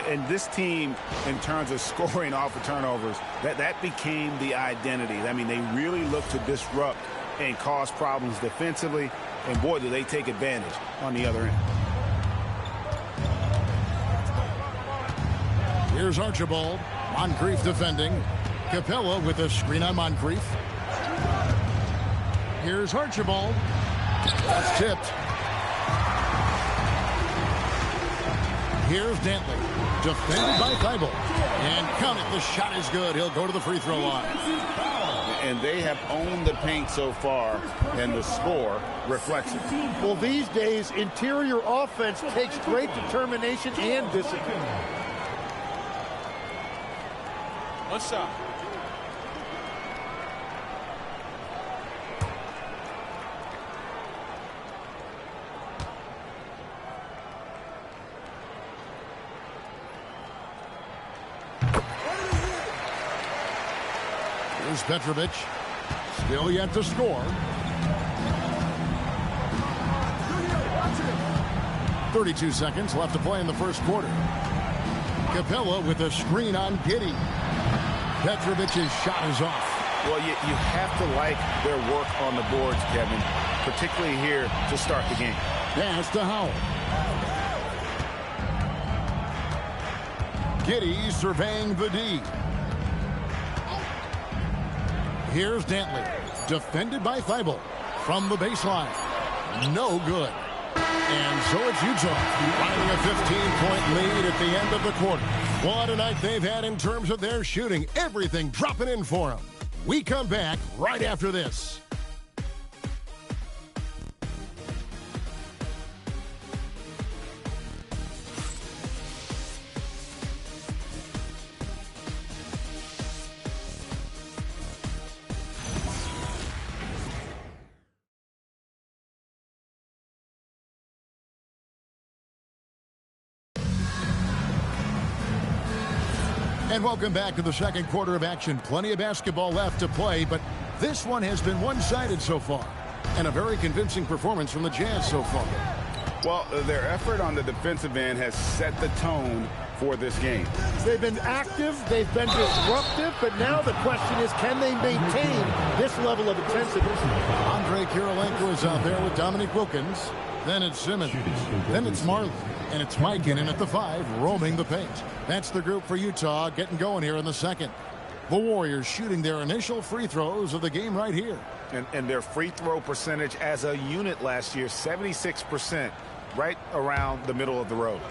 And this team, in terms of scoring off of turnovers, that became the identity. I mean, they really look to disrupt and cause problems defensively. And boy, do they take advantage on the other end. Here's Archibald. Moncrief defending. Capella with a screen on Moncrief. Here's Archibald. That's tipped. Here's Dantley. Defended by Thibault. And count it. The shot is good. He'll go to the free throw line. And they have owned the paint so far, and the score reflects it. Well, these days, interior offense takes great determination and discipline. One shot. Here's Petrovic. Still yet to score. 32 seconds left to play in the first quarter. Capella with a screen on Giddey. Petrovic's shot is off. Well, you have to like their work on the boards, Kevin, particularly here to start the game. Pass to Howell. Giddey surveying the D. Here's Dantley. Defended by Thibault. From the baseline. No good. And so it's Utah finding a 15-point lead at the end of the quarter. What a night they've had in terms of their shooting. Everything dropping in for them. We come back right after this. And welcome back to the second quarter of action. Plenty of basketball left to play, but this one has been one-sided so far. And a very convincing performance from the Jazz so far. Well, their effort on the defensive end has set the tone for this game. They've been active, they've been disruptive, but now the question is, can they maintain this level of intensity? Andre Kirilenko is out there with Dominique Wilkins. Then it's Simmons. Then it's Marley. And it's Mikan at the 5, roaming the paint. That's the group for Utah getting going here in the second. The Warriors shooting their initial free throws of the game right here. And their free throw percentage as a unit last year, 76%, right around the middle of the road.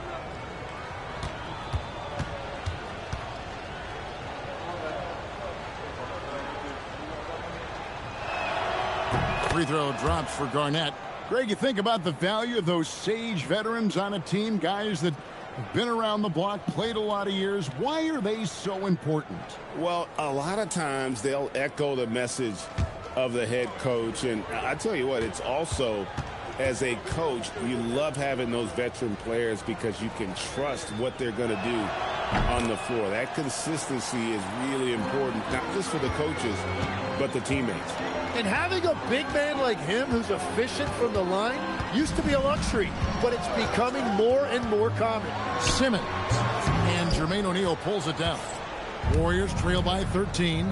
Free throw drops for Garnett. Greg, you think about the value of those sage veterans on a team, guys that have been around the block, played a lot of years. Why are they so important? Well, a lot of times they'll echo the message of the head coach. And I tell you what, it's also, as a coach, you love having those veteran players because you can trust what they're going to do on the floor. That consistency is really important, not just for the coaches, but the teammates. And having a big man like him who's efficient from the line used to be a luxury, but it's becoming more and more common. Simmons. And Jermaine O'Neal pulls it down. Warriors trail by 13.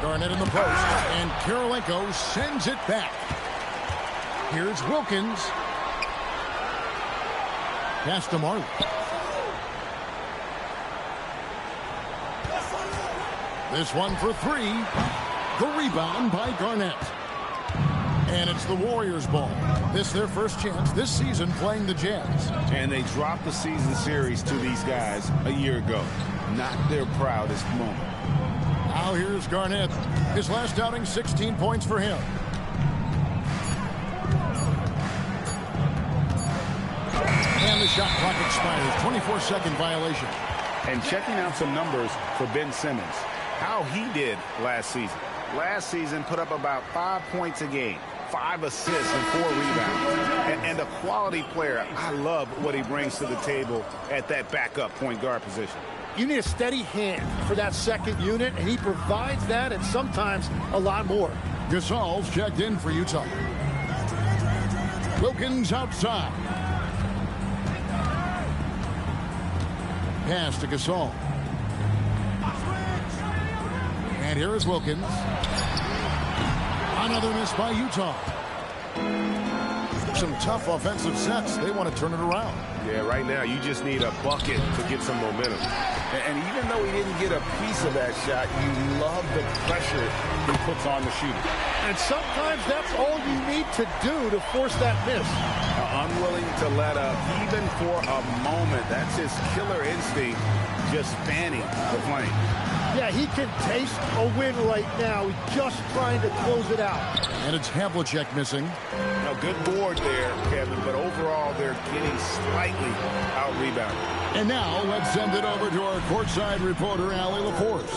Garnett in the post. And Kirilenko sends it back. Here's Wilkins. Pass to Marley. This one for 3. The rebound by Garnett. And it's the Warriors' ball. This their first chance this season playing the Jazz. And they dropped the season series to these guys a year ago. Not their proudest moment. Now here's Garnett. His last outing, 16 points for him. And the shot clock expires. 24-second violation. And checking out some numbers for Ben Simmons. How he did last season. Last season put up about 5 points a game, 5 assists and 4 rebounds. And a quality player. I love what he brings to the table at that backup point guard position. You need a steady hand for that second unit, and he provides that and sometimes a lot more. Gasol's checked in for Utah. Wilkins outside. Pass to Gasol. And And here is Wilkins. Another miss by Utah. Some tough offensive sets. They want to turn it around. Yeah, right now you just need a bucket to get some momentum. And even though he didn't get a piece of that shot, you love the pressure he puts on the shooter. And sometimes that's all you need to do to force that miss. Unwilling to let up, even for a moment. That's his killer instinct, just fanning the flame. Yeah, he can taste a win right now. He's just trying to close it out. And it's Havlicek missing. A good board there, Kevin, but overall they're getting slightly out-rebounded. And now let's send it over to our courtside reporter, Allie LaForce.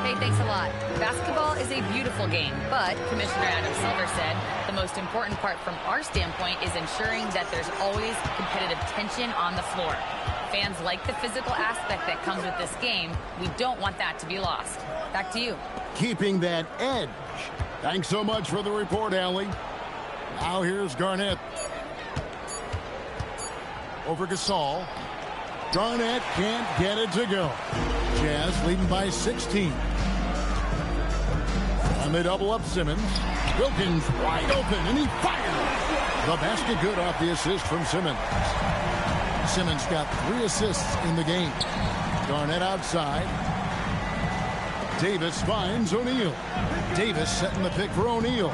Hey, thanks a lot. Basketball is a beautiful game, but Commissioner Adam Silver said the most important part from our standpoint is ensuring that there's always competitive tension on the floor. Fans like the physical aspect that comes with this game. We don't want that to be lost. Back to you. Keeping that edge. Thanks so much for the report, Allie. Now here's Garnett. Over Gasol. Garnett can't get it to go. Jazz leading by 16. And they double up Simmons. Wilkins wide open, and he fires. The basket good off the assist from Simmons. Simmons got 3 assists in the game. Garnett outside. Davis finds O'Neal. Davis setting the pick for O'Neal.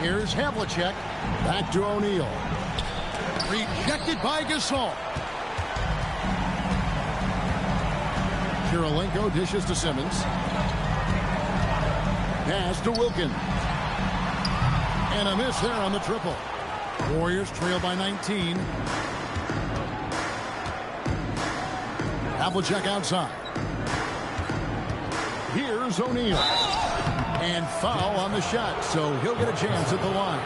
Here's Havlicek. Back to O'Neal. Rejected by Gasol. Kirilenko dishes to Simmons. Pass to Wilkins. And a miss there on the triple. Warriors trail by 19. Havlicek outside. Here's O'Neal. And foul on the shot, so he'll get a chance at the line.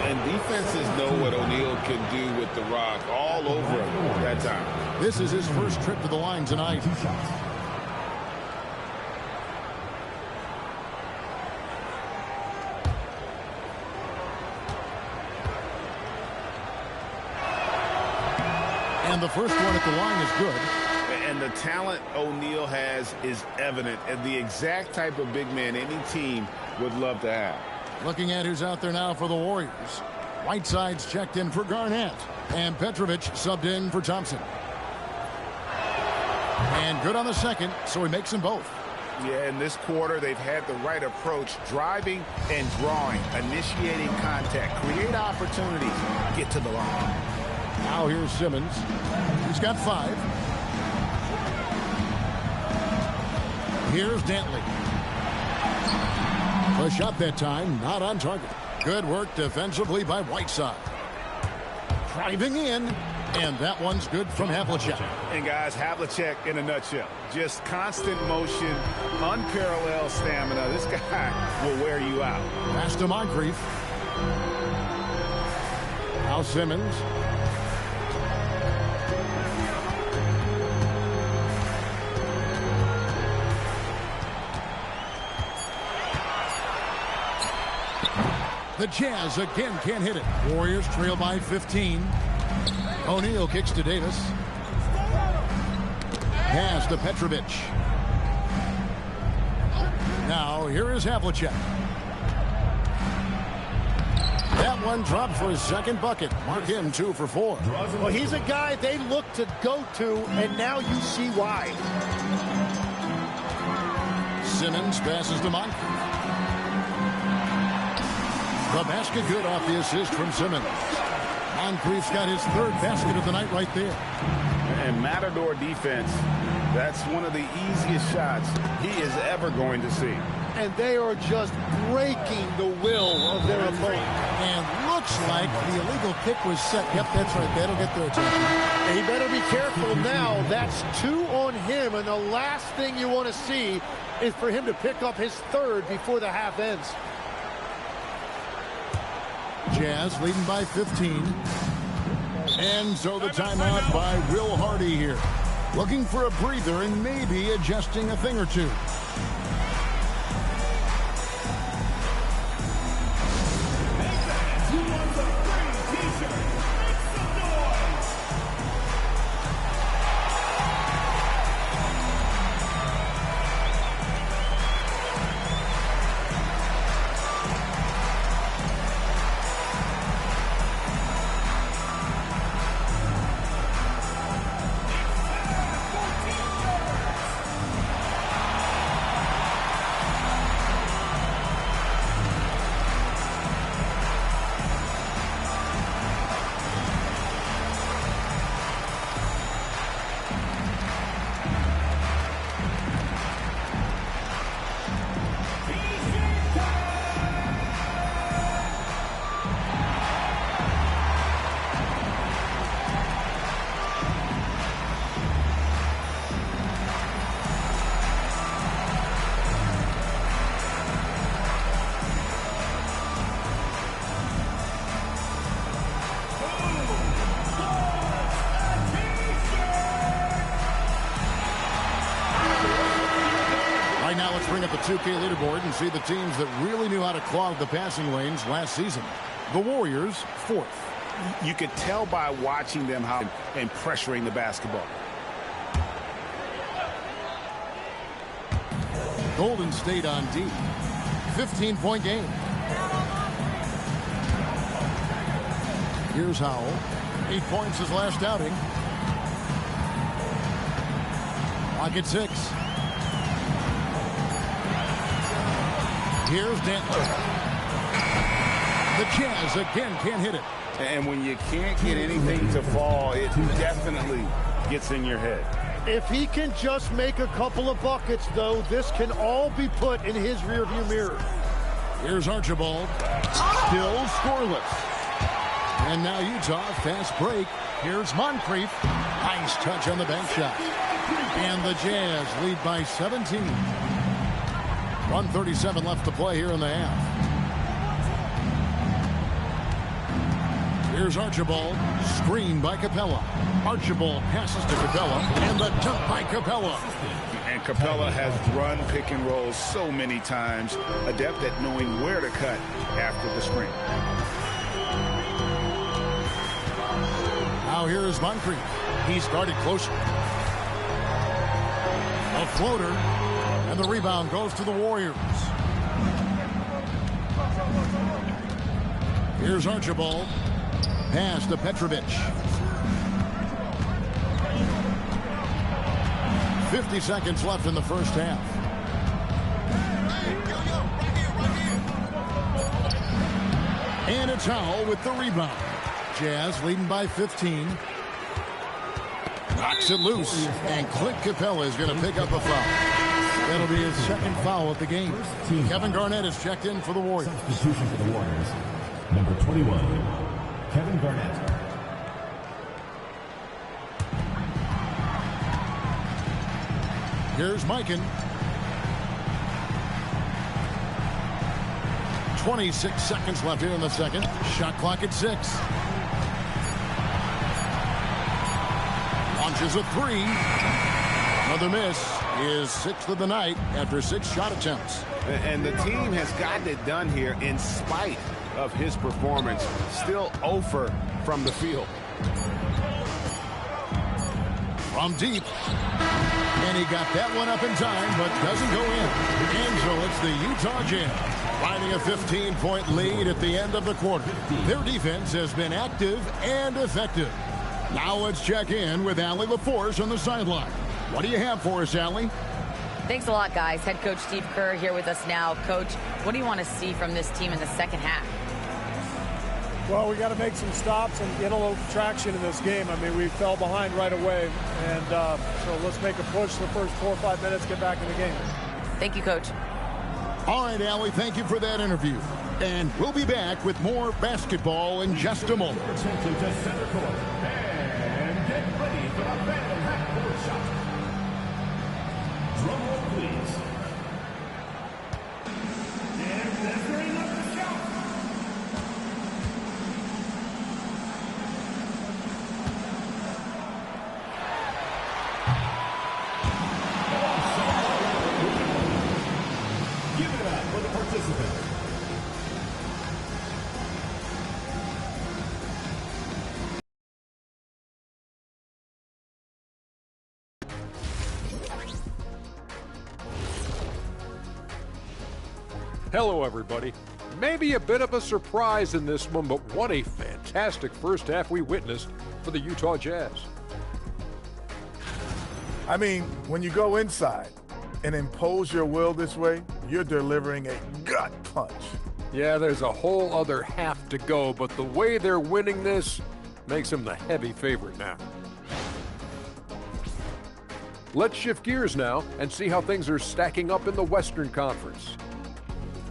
And defenses know what O'Neal can do with the rock all over him that time. This is his first trip to the line tonight. And the first one at the line is good. And the talent O'Neal has is evident, and the exact type of big man any team would love to have. Looking at who's out there now for the Warriors. Whiteside's checked in for Garnett. And Petrovic subbed in for Thompson. And good on the second, so he makes them both. Yeah, in this quarter, they've had the right approach, driving and drawing, initiating contact, create opportunities, get to the line. Now here's Simmons. He's got 5. Here's Dantley. The shot that time, not on target. Good work defensively by Whiteside. Driving in, and that one's good from Havlicek. And guys, Havlicek in a nutshell. Just constant motion, unparalleled stamina. This guy will wear you out. Pass to Moncrief. Now Simmons. The Jazz again can't hit it. Warriors trail by 15. O'Neal kicks to Davis. Pass to Petrovic. Now here is Havlicek. That one dropped for his second bucket. Mark him 2 for 4. Well, he's a guy they look to go to, and now you see why. Simmons passes to Moncrief. The basket good off the assist from Simmons. Moncrief's got his 3rd basket of the night right there. And Matador defense, that's one of the easiest shots he is ever going to see. And they are just breaking the will of their opponent. And looks like the illegal kick was set. Yep, that's right. That'll get their attention. And he better be careful now. That's 2 on him, and the last thing you want to see is for him to pick up his 3rd before the half ends. Jazz leading by 15. And so the timeout by Will Hardy here. Looking for a breather and maybe adjusting a thing or two. 2K leaderboard and see the teams that really knew how to clog the passing lanes last season. The Warriors, 4th. You could tell by watching them how and pressuring the basketball. Golden State on D. 15-point game. Here's Howell. 8 points his last outing. Pocket 6. Here's Denton. The Jazz again can't hit it. And when you can't get anything to fall, it definitely gets in your head. If he can just make a couple of buckets, though, this can all be put in his rearview mirror. Here's Archibald. Still scoreless. And now Utah, fast break. Here's Moncrief. Nice touch on the bank shot. And the Jazz lead by 17. 1:37 left to play here in the half. Here's Archibald. Screen by Capella. Archibald passes to Capella. And the dunk by Capella. And Capella has run pick and rolls so many times. Adept at knowing where to cut after the screen. Now here is Moncrief. He started closer. A floater. And the rebound goes to the Warriors. Here's Archibald. Pass to Petrovic. 50 seconds left in the first half. And it's Howell with the rebound. Jazz leading by 15. Knocks it loose. And Clint Capella is going to pick up a foul. That'll be his second foul of the game. Kevin Garnett is checked in for the Warriors. Substitution for the Warriors. Number 21, Kevin Garnett. Here's Mikan. 26 seconds left here in the second. Shot clock at 6. Launches a 3. Another miss. Is 6th of the night after 6 shot attempts. And the team has gotten it done here in spite of his performance. Still 0 from the field. From deep. And he got that one up in time, but doesn't go in. And so it's the Utah Jazz finding a 15-point lead at the end of the quarter. Their defense has been active and effective. Now let's check in with Allie LaForce on the sideline. What do you have for us, Allie? Thanks a lot, guys. Head coach Steve Kerr here with us now. Coach, what do you want to see from this team in the second half? Well, we got to make some stops and get a little traction in this game. I mean, we fell behind right away, and so let's make a push the first 4 or 5 minutes, get back in the game. Thank you, Coach. All right, Allie, thank you for that interview. And we'll be back with more basketball in just a moment. Attention to center court. And get ready for the Phantom half-court shot. Drum roll, please. And measuring up the shot. Give it up for the participant. Hello, everybody. Maybe a bit of a surprise in this one, but what a fantastic first half we witnessed for the Utah Jazz. I mean, when you go inside and impose your will this way, you're delivering a gut punch. Yeah, there's a whole other half to go, but the way they're winning this makes them the heavy favorite now. Let's shift gears now and see how things are stacking up in the Western Conference.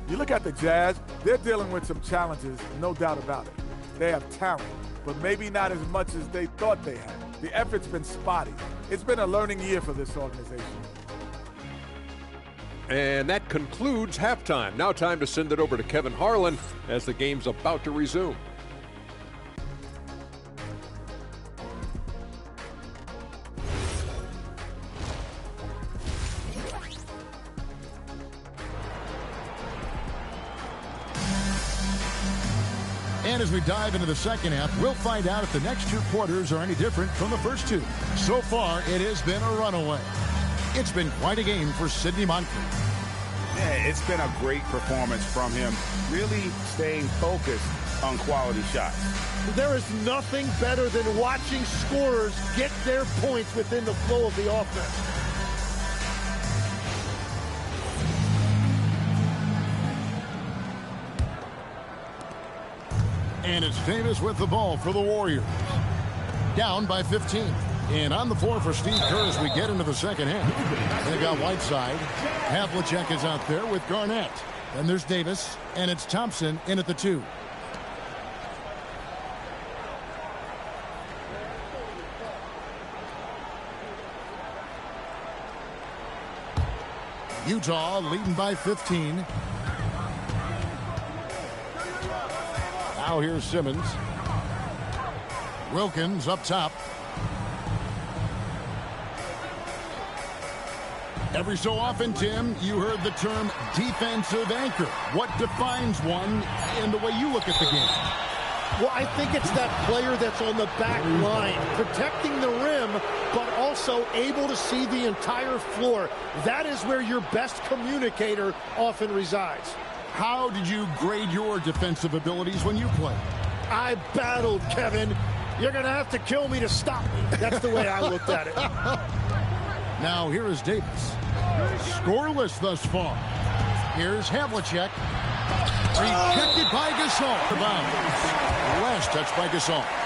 You look at the Jazz, they're dealing with some challenges, no doubt about it. They have talent, but maybe not as much as they thought they had. The effort's been spotty. It's been a learning year for this organization. And that concludes halftime. Now time to send it over to Kevin Harlan as the game's about to resume. And as we dive into the second half, we'll find out if the next two quarters are any different from the first two. So far, it has been a runaway. It's been quite a game for Sidney Moncrief. Yeah, it's been a great performance from him, really staying focused on quality shots. There is nothing better than watching scorers get their points within the flow of the offense. And it's Davis with the ball for the Warriors. Down by 15. And on the floor for Steve Kerr as we get into the second half. They've got Whiteside. Havlicek is out there with Garnett. Then there's Davis. And it's Thompson in at the 2. Utah leading by 15. Now here's Simmons. Wilkins up top. Every so often, Tim, you heard the term defensive anchor. What defines one in the way you look at the game? Well, I think it's that player that's on the back line, protecting the rim, but also able to see the entire floor. That is where your best communicator often resides. How did you grade your defensive abilities when you played? I battled, Kevin. You're going to have to kill me to stop me. That's the way I looked at it. Now here is Davis. Scoreless thus far. Here's Havlicek. Rejected by Gasol. Last touch by Gasol.